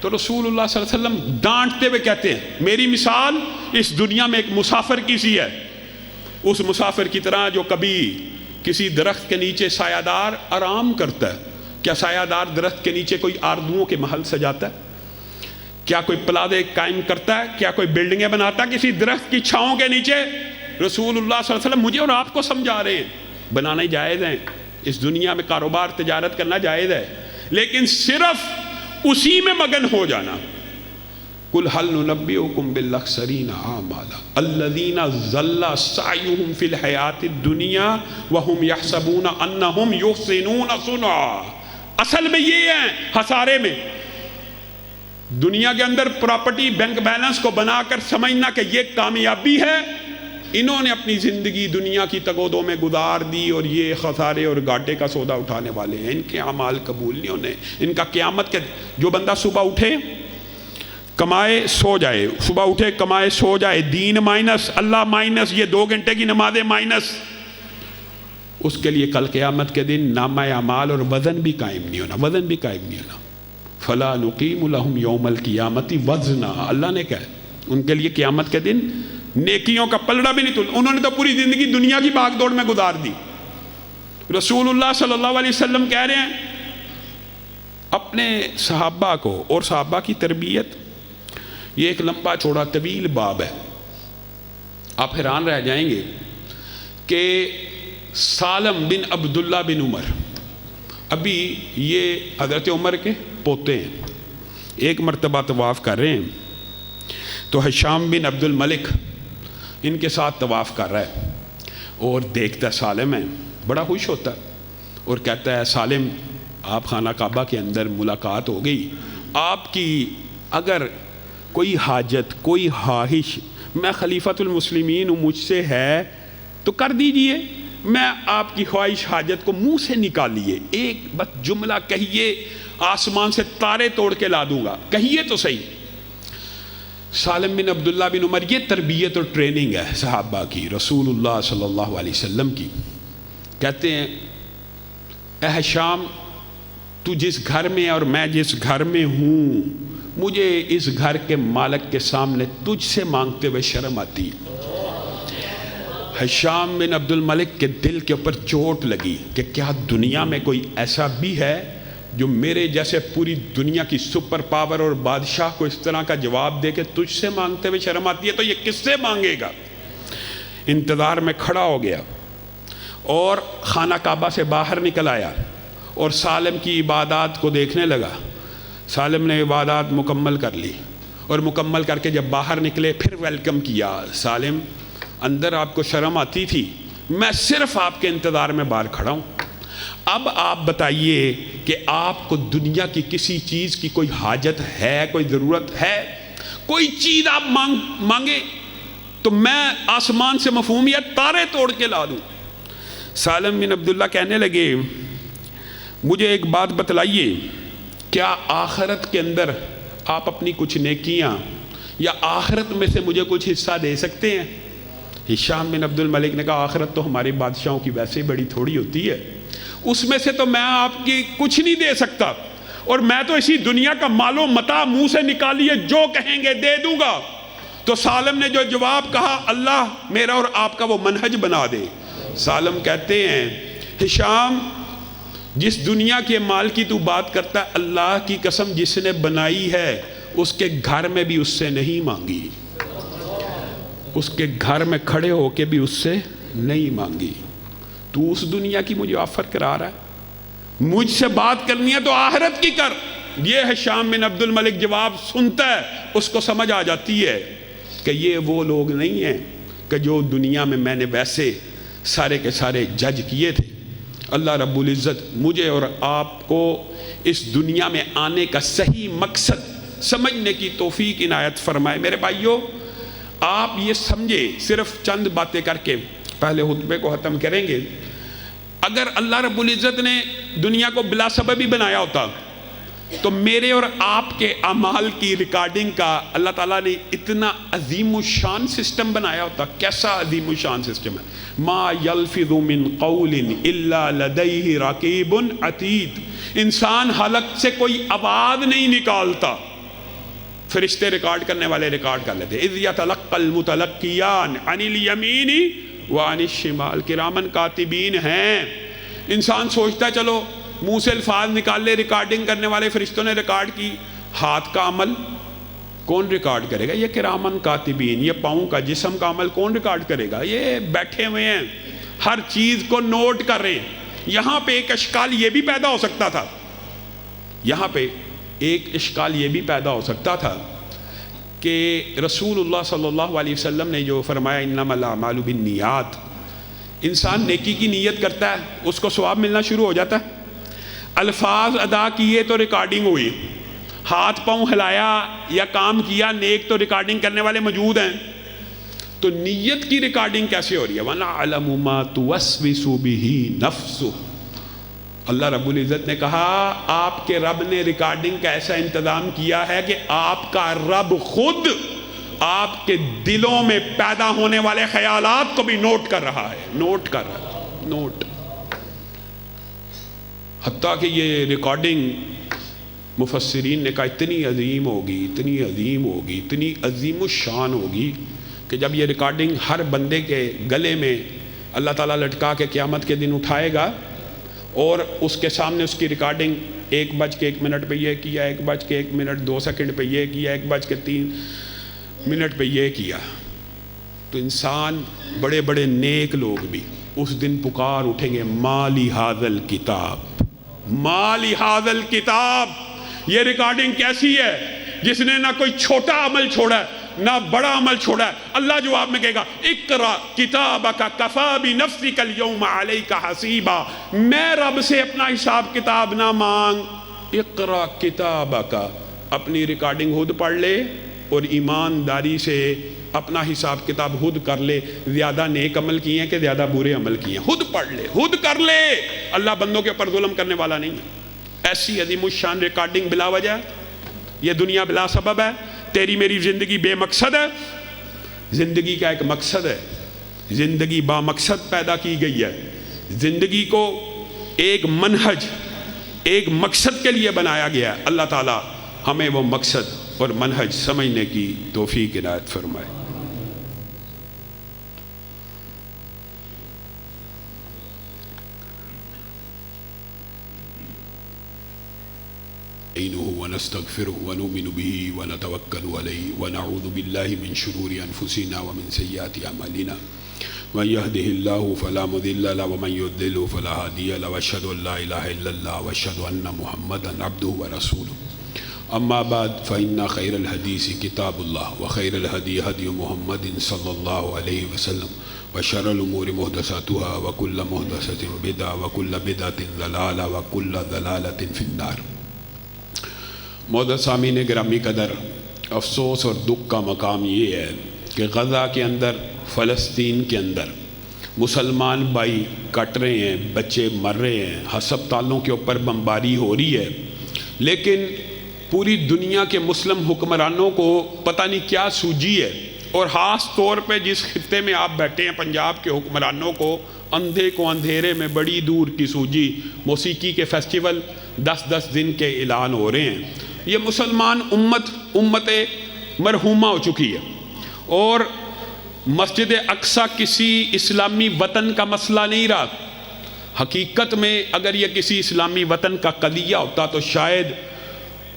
تو رسول اللہ صلی اللہ علیہ وسلم ڈانٹتے ہوئے کہتے ہیں میری مثال اس دنیا میں ایک مسافر کی سی ہے، اس مسافر کی طرح جو کبھی کسی درخت کے نیچے سایہ دار آرام کرتا ہے. کیا سایہ دار درخت کے نیچے کوئی آردوؤں کے محل سجاتا ہے؟ کیا کوئی پلازے قائم کرتا ہے؟ کیا کوئی بلڈنگیں بناتا ہے کسی درخت کی چھاؤں کے نیچے؟ رسول اللہ صلی اللہ علیہ وسلم مجھے اور آپ کو سمجھا رہے ہیں بنانے جائز ہیں، اس دنیا میں کاروبار تجارت کرنا جائز ہے، لیکن صرف اسی میں مگن ہو جانا. قُلْ هَلْ نُنَبِّئُكُمْ بِالْأَخْسَرِينَ أَعْمَالًا الَّذِينَ ضَلَّ سَعْيُهُمْ فِي الْحَيَاةِ الدُّنْيَا وَهُمْ يَحْسَبُونَ أَنَّهُمْ يُحْسِنُونَ صُنْعًا. اصل میں یہ ہیں خسارے میں، دنیا کے اندر پراپرٹی بینک بیلنس کو بنا کر سمجھنا کہ یہ کامیابی ہے. انہوں نے اپنی زندگی دنیا کی تگودوں میں گزار دی اور یہ خسارے اور گھاٹے کا سودا اٹھانے والے ہیں. ان کے اعمال قبول نہیں ہونے. ان کا قیامت کے جو بندہ صبح اٹھے کمائے سو جائے، صبح اٹھے کمائے سو جائے، دین مائنس، اللہ مائنس، یہ 2 گھنٹے کی نمازیں مائنس، اس کے لیے کل قیامت کے دن نامہ اعمال اور وزن بھی قائم نہیں ہونا، وزن بھی قائم نہیں ہونا. فَلَا نُقِيمُ لَهُمْ يَوْمَ الْقِيَامَةِ وَزْنًا. اللہ نے کہا ان کے لیے قیامت کے دن نیکیوں کا پلڑا بھی نہیں تول. انہوں نے تو پوری زندگی دنیا کی بھاگ دوڑ میں گزار دی. رسول اللہ صلی اللہ علیہ وسلم کہہ رہے ہیں اپنے صحابہ کو، اور صحابہ کی تربیت یہ ایک لمبا چوڑا طویل باب ہے. آپ حیران رہ جائیں گے کہ سالم بن عبداللہ بن عمر، ابھی یہ حضرت عمر کے پوتے ہیں، ایک مرتبہ طواف کر رہے ہیں تو ہشام بن عبد الملک ان کے ساتھ طواف کر رہا ہے اور دیکھتا ہے سالم ہے، بڑا خوش ہوتا ہے اور کہتا ہے سالم آپ خانہ کعبہ کے اندر ملاقات ہو گئی، آپ کی اگر کوئی حاجت کوئی خواہش، میں خلیفۃ المسلمین ہوں، مجھ سے ہے تو کر دیجئے، میں آپ کی خواہش حاجت کو منہ سے نکالیے، ایک بس جملہ کہیے آسمان سے تارے توڑ کے لا دوں گا، کہیے تو صحیح. سالم بن عبداللہ بن عمر، یہ تربیت اور ٹریننگ ہے صحابہ کی، رسول اللہ صلی اللہ علیہ وسلم کی. کہتے ہیں اے ہشام تو جس گھر میں اور میں جس گھر میں ہوں، مجھے اس گھر کے مالک کے سامنے تجھ سے مانگتے ہوئے شرم آتی ہے۔ ہشام بن عبد الملک کے دل کے اوپر چوٹ لگی کہ کیا دنیا میں کوئی ایسا بھی ہے جو میرے جیسے پوری دنیا کی سپر پاور اور بادشاہ کو اس طرح کا جواب دے کہ تجھ سے مانگتے ہوئے شرم آتی ہے، تو یہ کس سے مانگے گا؟ انتظار میں کھڑا ہو گیا اور خانہ کعبہ سے باہر نکل آیا اور سالم کی عبادات کو دیکھنے لگا۔ سالم نے عبادات مکمل کر لی اور مکمل کر کے جب باہر نکلے پھر ویلکم کیا۔ سالم، اندر آپ کو شرم آتی تھی، میں صرف آپ کے انتظار میں باہر کھڑا ہوں۔ اب آپ بتائیے کہ آپ کو دنیا کی کسی چیز کی کوئی حاجت ہے، کوئی ضرورت ہے؟ کوئی چیز آپ مانگے تو میں آسمان سے مفہوم یا تارے توڑ کے لا دوں۔ سالم بن عبداللہ کہنے لگے، مجھے ایک بات بتلائیے، کیا آخرت کے اندر آپ اپنی کچھ نیکیاں یا آخرت میں سے مجھے کچھ حصہ دے سکتے ہیں؟ ہشام بن عبد الملک نے کہا، آخرت تو ہمارے بادشاہوں کی ویسے ہی بڑی تھوڑی ہوتی ہے، اس میں سے تو میں آپ کی کچھ نہیں دے سکتا، اور میں تو اسی دنیا کا مال و متاع منہ سے نکالیے جو کہیں گے دے دوں گا۔ تو سالم نے جو جواب کہا، اللہ میرا اور آپ کا وہ منہج بنا دے۔ سالم کہتے ہیں، ہشام، جس دنیا کے مال کی تو بات کرتا ہے، اللہ کی قسم جس نے بنائی ہے اس کے گھر میں بھی اس سے نہیں مانگی، اس کے گھر میں کھڑے ہو کے بھی اس سے نہیں مانگی، تو اس دنیا کی مجھے آفر کرا رہا ہے؟ مجھ سے بات کرنی ہے تو آخرت کی کر۔ یہ ہشام بن عبد الملک جواب سنتا ہے، اس کو سمجھ آ جاتی ہے کہ یہ وہ لوگ نہیں ہیں کہ جو دنیا میں میں نے ویسے سارے کے سارے جج کیے تھے۔ اللہ رب العزت مجھے اور آپ کو اس دنیا میں آنے کا صحیح مقصد سمجھنے کی توفیق عنایت فرمائے۔ میرے بھائیوں، آپ یہ سمجھے، صرف چند باتیں کر کے پہلے خطبے کو ختم کریں گے، اگر اللہ رب العزت نے دنیا کو بلا سبب ہی بنایا ہوتا تو میرے اور آپ کے اعمال کی ریکارڈنگ کا اللہ تعالیٰ نے اتنا عظیم الشان سسٹم بنایا ہوتا۔ کیسا عظیم الشان سسٹم ہے؟ ما یلفظ من قول الا لدیہ رقیب عتید۔ انسان حلق سے کوئی آواز نہیں نکالتا، فرشتے ریکارڈ کرنے والے ریکارڈ کر لیتے۔ اذ یتلقی المتلقیان عن الیمین وعن الشمال کرامن کاتبین ہیں۔ انسان سوچتا ہے چلو منہ سے الفاظ نکال لے، ریکارڈنگ کرنے والے فرشتوں نے ریکارڈ کی، ہاتھ کا عمل کون ریکارڈ کرے گا؟ یہ کرامن کاتبین۔ یہ پاؤں کا جسم کا عمل کون ریکارڈ کرے گا؟ یہ بیٹھے ہوئے ہیں، ہر چیز کو نوٹ کر رہے ہیں۔ یہاں پہ ایک اشکال یہ بھی پیدا ہو سکتا تھا، یہاں پہ ایک اشکال یہ بھی پیدا ہو سکتا تھا کہ رسول اللہ صلی اللہ علیہ وسلم نے جو فرمایا انما الاعمال بالنیات، انسان نیکی کی نیت کرتا ہے اس کو ثواب ملنا شروع ہو جاتا ہے۔ الفاظ ادا کیے تو ریکارڈنگ ہوئی، ہاتھ پاؤں ہلایا یا کام کیا نیک تو ریکارڈنگ کرنے والے موجود ہیں، تو نیت کی ریکارڈنگ کیسے ہو رہی ہے؟ وَنَعْلَمُ مَا تُوَسْوِسُ بِهِ نَفْسُ۔ اللہ رب العزت نے کہا آپ کے رب نے ریکارڈنگ کا ایسا انتظام کیا ہے کہ آپ کا رب خود آپ کے دلوں میں پیدا ہونے والے خیالات کو بھی نوٹ کر رہا ہے، نوٹ کر رہا ہے، نوٹ۔ حتیٰ کہ یہ ریکارڈنگ مفسرین نے کہا اتنی عظیم ہوگی، اتنی عظیم ہوگی، اتنی عظیم الشان ہوگی کہ جب یہ ریکارڈنگ ہر بندے کے گلے میں اللہ تعالیٰ لٹکا کے قیامت کے دن اٹھائے گا اور اس کے سامنے اس کی ریکارڈنگ 1:01 پہ یہ کیا، 1:01 پہ یہ کیا، 1:03 پہ یہ کیا، تو انسان بڑے بڑے نیک لوگ بھی اس دن پکار اٹھیں گے، مالی حاذل کتاب، مالی حاذل کتاب۔ یہ ریکارڈنگ کیسی ہے جس نے نہ کوئی چھوٹا عمل چھوڑا ہے نہ بڑا عمل چھوڑا ہے۔ اللہ جواب میں کہے گا اقرا کتابک کفا بنفسک اليوم علیک حسیبا۔ میں رب سے اپنا حساب کتاب نہ مانگ، اقرا کتابک، اپنی ریکارڈنگ خود پڑھ لے اور ایمانداری سے اپنا حساب کتاب خود کر لے، زیادہ نیک عمل کیے ہیں کہ زیادہ برے عمل کیے ہیں، خود پڑھ لے، خود کر لے۔ اللہ بندوں کے اوپر ظلم کرنے والا نہیں ہے۔ ایسی عظیم الشان ریکارڈنگ بلا وجہ، یہ دنیا بلا سبب ہے، تیری میری زندگی بے مقصد ہے۔ زندگی کا ایک مقصد ہے، زندگی با مقصد پیدا کی گئی ہے، زندگی کو ایک منہج، ایک مقصد کے لیے بنایا گیا ہے۔ اللہ تعالیٰ ہمیں وہ مقصد اور منہج سمجھنے کی توفیق عنایت فرمائے۔ ونستغفره ونؤمن به ونتوكل عليه ونعوذ بالله من شرور أنفسنا ومن سيئات أعمالنا من يهده الله فلا مضل له ومن يضلل فلا هادي له وأشهد أن لا إله إلا الله وأشهد أن محمدا عبده ورسوله أما بعد فإن خير الحديث كتاب الله وخير الهدي هدي محمد صلى الله عليه وسلم وشر الأمور محدثاتها وكل محدثة بدعة وكل بدعة ضلالة وكل ضلالة في النار۔ معزز سامعین گرامی قدر، افسوس اور دکھ کا مقام یہ ہے کہ غزہ کے اندر، فلسطین کے اندر مسلمان بھائی کٹ رہے ہیں، بچے مر رہے ہیں، ہسپتالوں کے اوپر بمباری ہو رہی ہے، لیکن پوری دنیا کے مسلم حکمرانوں کو پتہ نہیں کیا سوجی ہے، اور خاص طور پہ جس خطے میں آپ بیٹھے ہیں پنجاب کے حکمرانوں کو اندھے کو اندھیرے میں بڑی دور کی سوجی۔ موسیقی کے فیسٹیول 10 دن کے اعلان ہو رہے ہیں۔ یہ مسلمان امت مرحومہ ہو چکی ہے، اور مسجد اقصیٰ کسی اسلامی وطن کا مسئلہ نہیں رہا۔ حقیقت میں اگر یہ کسی اسلامی وطن کا قضیہ ہوتا تو شاید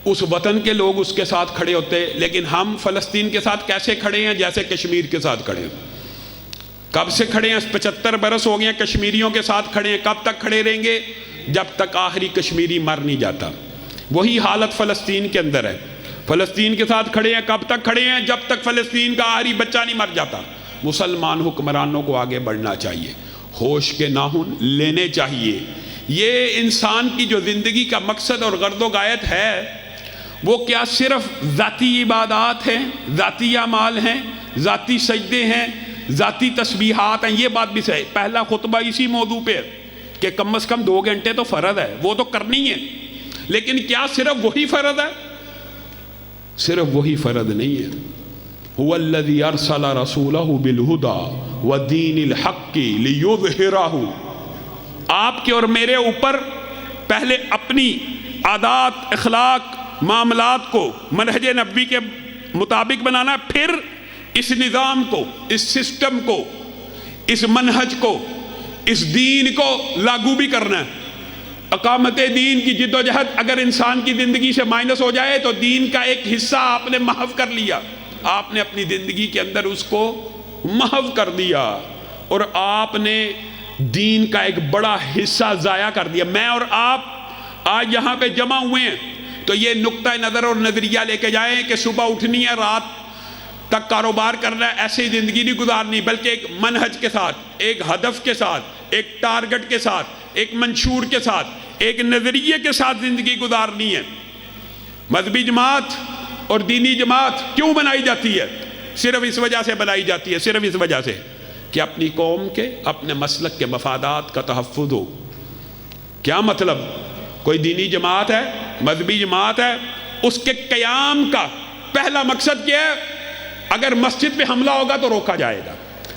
اس وطن کے لوگ اس کے ساتھ کھڑے ہوتے، لیکن ہم فلسطین کے ساتھ کیسے کھڑے ہیں؟ جیسے کشمیر کے ساتھ کھڑے ہیں۔ کب سے کھڑے ہیں؟ 75 برس ہو گئے ہیں کشمیریوں کے ساتھ کھڑے ہیں۔ کب تک کھڑے رہیں گے؟ جب تک آخری کشمیری مر نہیں جاتا۔ وہی حالت فلسطین کے اندر ہے۔ فلسطین کے ساتھ کھڑے ہیں، کب تک کھڑے ہیں؟ جب تک فلسطین کا آخری بچہ نہیں مر جاتا۔ مسلمان حکمرانوں کو آگے بڑھنا چاہیے، ہوش کے ناخن لینے چاہیے۔ یہ انسان کی جو زندگی کا مقصد اور غرض و غایت ہے، وہ کیا صرف ذاتی عبادات ہیں، ذاتی اعمال ہیں، ذاتی سجدے ہیں، ذاتی تسبیحات ہیں؟ یہ بات بھی صحیح۔ پہلا خطبہ اسی موضوع پہ ہے کہ کم از کم 2 گھنٹے تو فرض ہے، وہ تو کرنی ہے، لیکن کیا صرف وہی فرض ہے؟ صرف وہی فرض نہیں ہے۔ هو الذی ارسل رسولہ بالہدی ودین الحق لیظہرہ۔ آپ کے اور میرے اوپر پہلے اپنی عادات، اخلاق، معاملات کو منہج نبوی کے مطابق بنانا، پھر اس نظام کو، اس سسٹم کو، اس منہج کو، اس دین کو لاگو بھی کرنا ہے۔ اقامت دین کی جد و جہد اگر انسان کی زندگی سے مائنس ہو جائے تو دین کا ایک حصہ آپ نے محو کر لیا، آپ نے اپنی زندگی کے اندر اس کو محو کر دیا، اور آپ نے دین کا ایک بڑا حصہ ضائع کر دیا۔ میں اور آپ آج یہاں پہ جمع ہوئے ہیں تو یہ نقطہ نظر اور نظریہ لے کے جائیں کہ صبح اٹھنی ہے، رات تک کاروبار کرنا ہے، ایسے ہی زندگی نہیں گزارنی، بلکہ ایک منہج کے ساتھ، ایک ہدف کے ساتھ، ایک ٹارگٹ کے ساتھ، ایک منشور کے ساتھ، ایک نظریے کے ساتھ زندگی گزارنی ہے۔ مذہبی جماعت اور دینی جماعت کیوں بنائی جاتی ہے؟ صرف اس وجہ سے بنائی جاتی ہے، صرف اس وجہ سے کہ اپنی قوم کے، اپنے مسلک کے مفادات کا تحفظ ہو۔ کیا مطلب؟ کوئی دینی جماعت ہے، مذہبی جماعت ہے، اس کے قیام کا پہلا مقصد کیا ہے؟ اگر مسجد پہ حملہ ہوگا تو روکا جائے گا،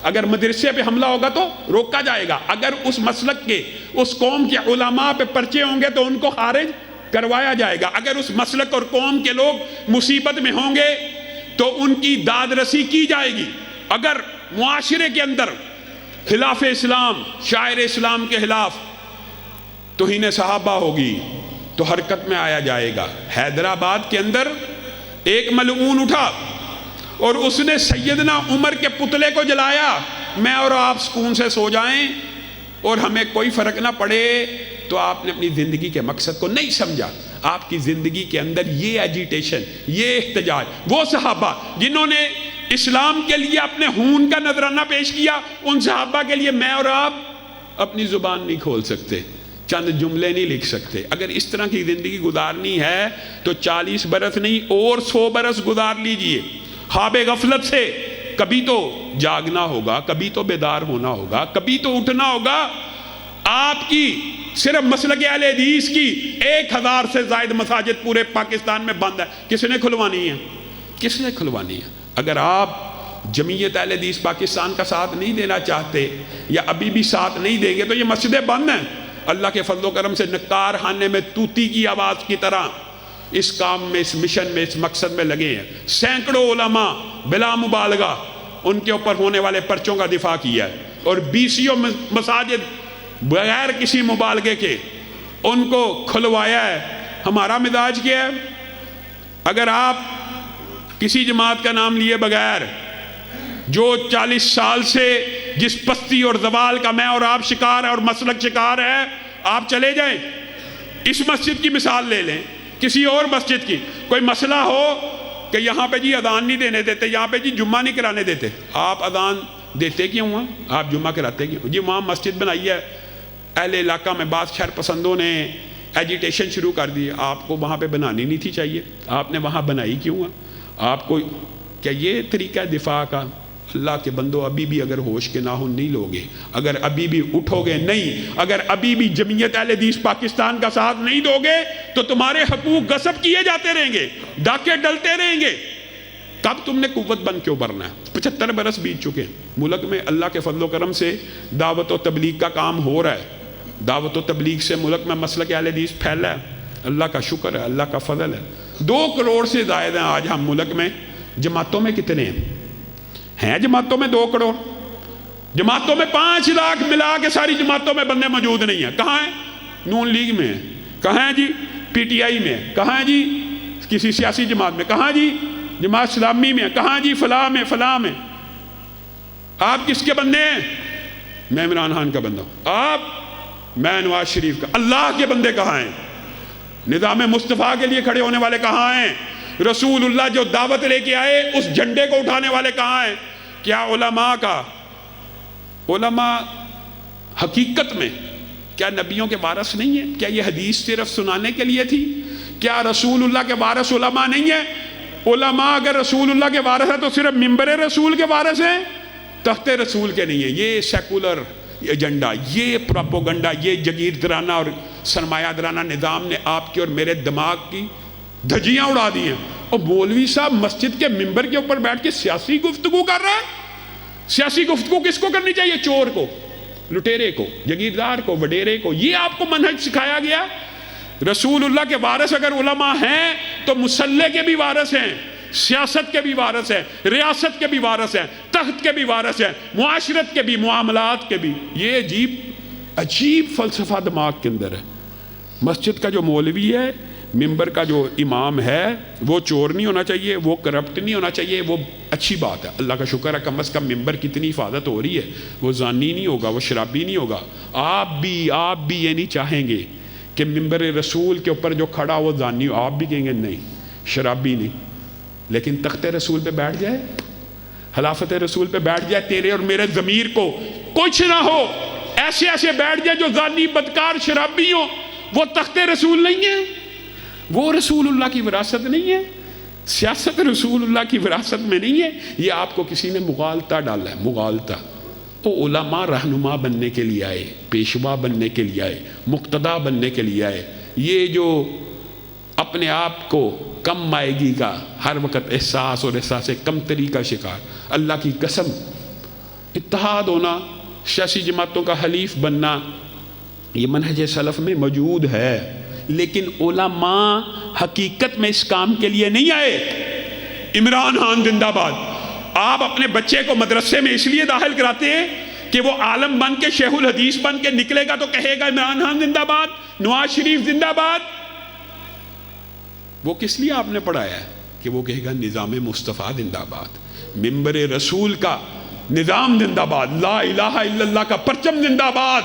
اگر مدرسے پہ حملہ ہوگا تو روکا جائے گا، اگر اس مسلک کے، اس قوم کے علماء پہ پرچے ہوں گے تو ان کو خارج کروایا جائے گا، اگر اس مسلک اور قوم کے لوگ مصیبت میں ہوں گے تو ان کی داد رسی کی جائے گی، اگر معاشرے کے اندر خلاف اسلام، شاعر اسلام کے خلاف توہین صحابہ ہوگی تو حرکت میں آیا جائے گا۔ حیدرآباد کے اندر ایک ملعون اٹھا اور اس نے سیدنا عمر کے پتلے کو جلایا۔ میں اور آپ سکون سے سو جائیں اور ہمیں کوئی فرق نہ پڑے، تو آپ نے اپنی زندگی کے مقصد کو نہیں سمجھا۔ آپ کی زندگی کے اندر یہ ایجیٹیشن، یہ احتجاج، وہ صحابہ جنہوں نے اسلام کے لیے اپنے خون کا نذرانہ پیش کیا، ان صحابہ کے لیے میں اور آپ اپنی زبان نہیں کھول سکتے، چند جملے نہیں لکھ سکتے۔ اگر اس طرح کی زندگی گزارنی ہے تو 40 برس نہیں اور 100 برس گزار لیجئے۔ خواب غفلت سے کبھی تو جاگنا ہوگا، کبھی تو بیدار ہونا ہوگا، کبھی تو اٹھنا ہوگا۔ آپ کی صرف مسلک اہل حدیث کی 1000 سے زائد مساجد پورے پاکستان میں بند ہے، کس نے کھلوانی ہے؟ کس نے کھلوانی ہے؟ اگر آپ جمعیت اہل حدیث پاکستان کا ساتھ نہیں دینا چاہتے یا ابھی بھی ساتھ نہیں دیں گے تو یہ مسجدیں بند ہیں۔ اللہ کے فضل و کرم سے نکار خانے میں طوطی کی آواز کی طرح اس کام میں، اس مشن میں، اس مقصد میں لگے ہیں۔ سینکڑوں علماء بلا مبالغہ ان کے اوپر ہونے والے پرچوں کا دفاع کیا ہے، اور 20 مساجد بغیر کسی مبالغے کے ان کو کھلوایا ہے۔ ہمارا مزاج کیا ہے؟ اگر آپ کسی جماعت کا نام لیے بغیر، جو 40 سال سے جس پستی اور زوال کا میں اور آپ شکار ہے اور مسلک شکار ہے، آپ چلے جائیں۔ اس مسجد کی مثال لے لیں، کسی اور مسجد کی، کوئی مسئلہ ہو کہ یہاں پہ جی اذان نہیں دینے دیتے، یہاں پہ جی جمعہ نہیں کرانے دیتے، آپ اذان دیتے کیوں ہیں؟ آپ جمعہ کراتے کیوں؟ جی وہاں مسجد بنائی ہے اہل علاقہ میں، بعض شہر پسندوں نے ایجیٹیشن شروع کر دی، آپ کو وہاں پہ بنانی نہیں تھی چاہیے، آپ نے وہاں بنائی کیوں ہے؟ آپ کو کیا یہ طریقہ دفاع کا؟ اللہ کے بندو، ابھی بھی اگر ہوش کے ناخن نہیں لوگے، اگر ابھی بھی اٹھو گے نہیں، اگر ابھی بھی جمعیت اہل حدیث پاکستان کا ساتھ نہیں دو گے تو تمہارے حقوق غصب کیے جاتے رہیں گے، ڈاکے ڈلتے رہیں گے۔ کب تم نے قوت بن کے ابھرنا ہے؟ 75 برس بیت چکے ہیں، ملک میں اللہ کے فضل و کرم سے دعوت و تبلیغ کا کام ہو رہا ہے، دعوت و تبلیغ سے ملک میں مسلک اہل حدیث پھیلا ہے، اللہ کا شکر ہے، اللہ کا فضل ہے۔ 2 کروڑ سے زائد ہیں آج ہم ملک میں، جماعتوں میں کتنے ہیں جماعتوں میں 2 کروڑ، جماعتوں میں 5 لاکھ ملا کے ساری جماعتوں میں بندے موجود نہیں ہیں۔ کہاں ہیں؟ نون لیگ میں ہیں، کہاں ہیں جی پی ٹی آئی میں، کہاں ہیں جی کسی سیاسی جماعت میں، کہاں جی جماعت اسلامی میں، کہاں جی فلاں میں فلاں میں۔ آپ کس کے بندے ہیں؟ میں عمران خان کا بندہ ہوں، آپ میں نواز شریف کا۔ اللہ کے بندے کہاں ہیں؟ نظام مصطفیٰ کے لیے کھڑے ہونے والے کہاں ہیں؟ رسول اللہ جو دعوت لے کے آئے اس جھنڈے کو اٹھانے والے کہاں ہیں؟ کیا علماء حقیقت میں کیا نبیوں کے وارث نہیں ہیں؟ کیا یہ حدیث صرف سنانے کے لیے تھی؟ کیا رسول اللہ کے وارث علماء نہیں ہیں؟ علماء اگر رسول اللہ کے وارث ہیں تو صرف منبر رسول کے وارث ہیں، تخت رسول کے نہیں ہیں۔ یہ سیکولر ایجنڈا، یہ پروپیگنڈا، یہ جگیردرانہ اور سرمایہ درانہ نظام نے آپ کی اور میرے دماغ کی دھجیاں اڑا دی ہیں۔ اور مولوی صاحب مسجد کے ممبر کے اوپر بیٹھ کے سیاسی گفتگو کر رہا ہے۔ سیاسی گفتگو کس کو کرنی چاہیے؟ چور کو، لٹیرے کو، جگیردار کو، وڈیرے کو۔ یہ آپ کو منہج سکھایا گیا؟ رسول اللہ کے وارث اگر علماء ہیں تو مسلح کے بھی وارث ہیں، سیاست کے بھی وارث ہیں، ریاست کے بھی وارث ہیں، تخت کے بھی وارث ہیں، معاشرت کے بھی، معاملات کے بھی۔ یہ عجیب فلسفہ دماغ کے اندر ہے۔ مسجد کا جو مولوی ہے، ممبر کا جو امام ہے، وہ چور نہیں ہونا چاہیے، وہ کرپٹ نہیں ہونا چاہیے، وہ اچھی بات ہے، اللہ کا شکر ہے، کم از کم ممبر کی اتنی حفاظت ہو رہی ہے، وہ زانی نہیں ہوگا، وہ شرابی نہیں ہوگا۔ آپ بھی یہ نہیں چاہیں گے کہ ممبر رسول کے اوپر جو کھڑا وہ زانی ہو، آپ بھی کہیں گے نہیں، شرابی نہیں، لیکن تخت رسول پہ بیٹھ جائے، خلافت رسول پہ بیٹھ جائے، تیرے اور میرے ضمیر کو کچھ نہ ہو، ایسے بیٹھ جائے جو زانی، بدکار، شرابی ہو، وہ تخت رسول نہیں ہے، وہ رسول اللہ کی وراثت نہیں ہے، سیاست رسول اللہ کی وراثت میں نہیں ہے۔ یہ آپ کو کسی نے مغالطہ ڈالا ہے، مغالطہ۔ وہ علماء رہنما بننے کے لیے آئے، پیشوا بننے کے لیے آئے، مقتدا بننے کے لیے آئے۔ یہ جو اپنے آپ کو کم مائگی کا ہر وقت احساس اور احساس کمتری کا شکار، اللہ کی قسم، اتحاد ہونا، سیاسی جماعتوں کا حلیف بننا، یہ منہج سلف میں موجود ہے، لیکن علماء حقیقت میں اس کام کے لیے نہیں آئے۔ عمران خان زندہ باد۔ آپ اپنے بچے کو مدرسے میں اس لیے داخل کراتے ہیں کہ وہ عالم بن کے، شیخ الحدیث بن کے نکلے گا تو کہے گا عمران خان زندہ باد، نواز شریف زندہ باد۔ وہ کس لیے آپ نے پڑھایا ہے؟ کہ وہ کہے گا نظام مصطفیٰ زندہ باد، ممبر رسول کا نظام زندہ باد، لا الہ الا اللہ کا پرچم زندہ باد،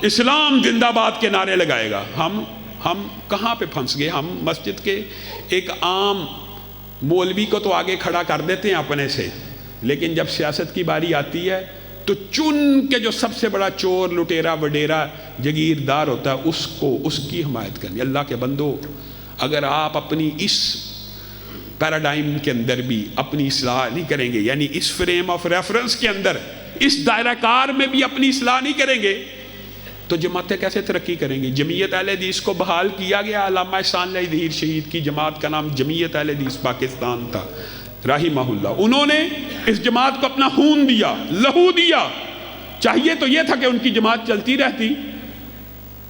اسلام زندہ باد کے نعرے لگائے گا۔ ہم کہاں پہ پھنس گئے؟ ہم مسجد کے ایک عام مولوی کو تو آگے کھڑا کر دیتے ہیں اپنے سے، لیکن جب سیاست کی باری آتی ہے تو چن کے جو سب سے بڑا چور، لٹیرا، وڈیرا، جگیردار ہوتا ہے اس کی حمایت کرنی۔ اللہ کے بندو، اگر آپ اپنی اس پیراڈائم کے اندر بھی اپنی اصلاح نہیں کریں گے، یعنی اس فریم آف ریفرنس کے اندر، اس دائرہ کار میں بھی اپنی اصلاح نہیں کریں گے تو جماعتیں کیسے ترقی کریں گی؟ جمعیت اہل حدیث کو بحال کیا گیا، علامہ احسان اللہ ظہیر شہید کی جماعت کا نام جمعیت اہل حدیث پاکستان تھا رحمہ اللہ۔ انہوں نے اس جماعت کو اپنا خون دیا، لہو دیا۔ چاہیے تو یہ تھا کہ ان کی جماعت چلتی رہتی،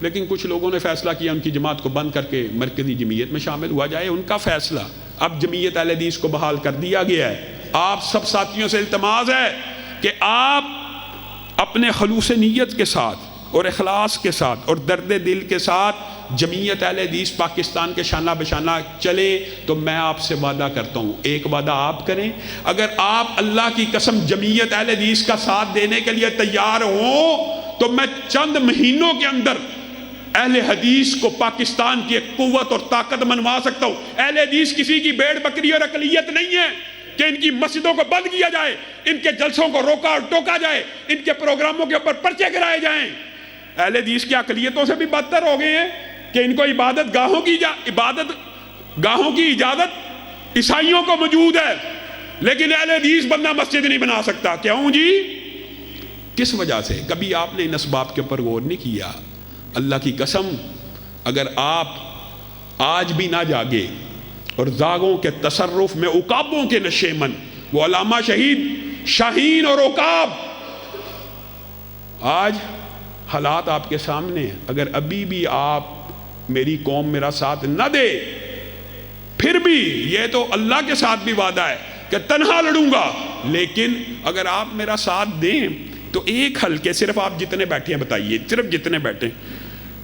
لیکن کچھ لوگوں نے فیصلہ کیا ان کی جماعت کو بند کر کے مرکزی جمعیت میں شامل ہوا جائے، ان کا فیصلہ۔ اب جمعیت اہل حدیث کو بحال کر دیا گیا ہے۔ آپ سب ساتھیوں سے التماس ہے کہ آپ اپنے خلوص نیت کے ساتھ اور اخلاص کے ساتھ اور درد دل کے ساتھ جمعیت اہل حدیث پاکستان کے شانہ بشانہ چلے، تو میں آپ سے وعدہ کرتا ہوں، ایک وعدہ آپ کریں، اگر آپ اللہ کی قسم جمعیت اہل حدیث کا ساتھ دینے کے لیے تیار ہوں تو میں چند مہینوں کے اندر اہل حدیث کو پاکستان کی ایک قوت اور طاقت منوا سکتا ہوں۔ اہل حدیث کسی کی بھیڑ بکری اور اقلیت نہیں ہے کہ ان کی مسجدوں کو بند کیا جائے، ان کے جلسوں کو روکا اور ٹوکا جائے، ان کے پروگراموں کے اوپر پرچے کرائے جائیں۔ اہل حدیث کی اقلیتوں سے بھی بدتر ہو گئے ہیں کہ ان کو عبادت گاہوں کی اجازت عیسائیوں کو موجود ہے، لیکن اہل حدیث بندہ مسجد نہیں بنا سکتا۔ کیوں جی؟ کس وجہ سے؟ کبھی آپ نے ان اسباب کے اوپر غور نہیں کیا۔ اللہ کی قسم اگر آپ آج بھی نہ جاگے اور زاغوں کے تصرف میں عقابوں کے نشیمن، وہ علامہ شہید شاہین اور عقاب، آج حالات آپ کے سامنے ہیں، اگر ابھی بھی آپ میری قوم میرا ساتھ نہ دے، پھر بھی یہ تو اللہ کے ساتھ بھی وعدہ ہے کہ تنہا لڑوں گا، لیکن اگر آپ میرا ساتھ دیں تو ایک حلقے، صرف آپ جتنے بیٹھے ہیں بتائیے، صرف جتنے بیٹھے ہیں،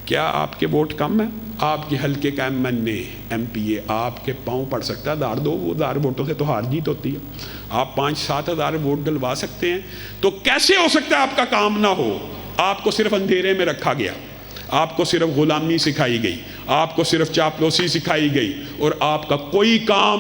کیا آپ کے ووٹ کم ہیں؟ آپ کے حلقے کا ایم پی اے آپ کے پاؤں پڑ سکتا ہے، ہزار دو ہزار ووٹوں سے تو ہار جیت ہوتی ہے، آپ 5-7 ہزار ووٹ ڈلوا سکتے ہیں، تو کیسے ہو سکتا ہے آپ کا کام نہ ہو؟ آپ کو صرف اندھیرے میں رکھا گیا، آپ کو صرف غلامی سکھائی گئی، آپ کو صرف چاپلوسی سکھائی گئی، اور آپ کا کوئی کام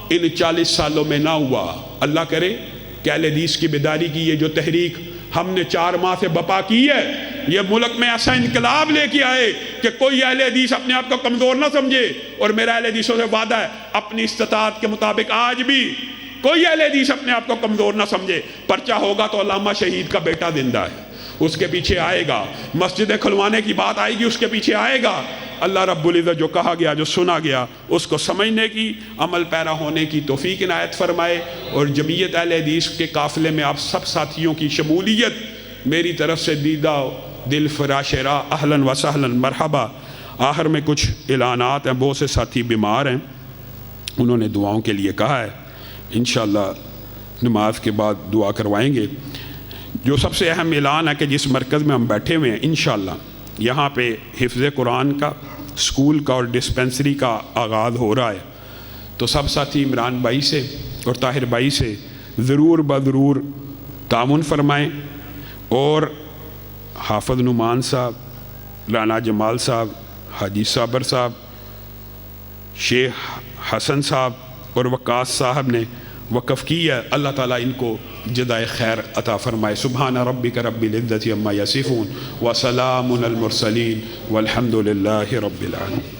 ان 40 سالوں میں نہ ہوا۔ اللہ کرے کہ اہل حدیث کی بیداری کی یہ جو تحریک ہم نے 4 ماہ سے بپا کی ہے، یہ ملک میں ایسا انقلاب لے کے آئے کہ کوئی اہل حدیث اپنے آپ کو کمزور نہ سمجھے، اور میرا اہل حدیثوں سے وعدہ ہے اپنی استطاعت کے مطابق آج بھی کوئی اہل حدیث اپنے آپ کو کمزور نہ سمجھے۔ پرچہ ہوگا تو علامہ شہید کا بیٹا زندہ ہے، اس کے پیچھے آئے گا، مسجد کھلوانے کی بات آئے گی، اس کے پیچھے آئے گا۔ اللہ رب العزت جو کہا گیا، جو سنا گیا، اس کو سمجھنے کی، عمل پیرا ہونے کی توفیق عنایت فرمائے، اور جمعیت اہل حدیث کے قافلے میں آپ سب ساتھیوں کی شمولیت میری طرف سے دیدہ دل فراش راہ اہلاً و سہلاً مرحبا۔ آخر میں کچھ اعلانات ہیں، بہت سے ساتھی بیمار ہیں، انہوں نے دعاؤں کے لیے کہا ہے، انشاءاللہ نماز کے بعد دعا کروائیں گے۔ جو سب سے اہم اعلان ہے کہ جس مرکز میں ہم بیٹھے ہوئے ہیں، انشاءاللہ یہاں پہ حفظ قرآن کا، اسکول کا اور ڈسپنسری کا آغاز ہو رہا ہے، تو سب ساتھی عمران بھائی سے اور طاہر بھائی سے ضرور بضرور تعاون فرمائیں، اور حافظ نعمان صاحب، رانا جمال صاحب، حاجی صابر صاحب، شیخ حسن صاحب اور وقاص صاحب نے وقف کی ہے، اللہ تعالیٰ ان کو جزائے خیر عطا فرمائے۔ سبحان ربک رب العزت عما یصفون وسلام علی المرسلین والحمد للہ رب العالمین۔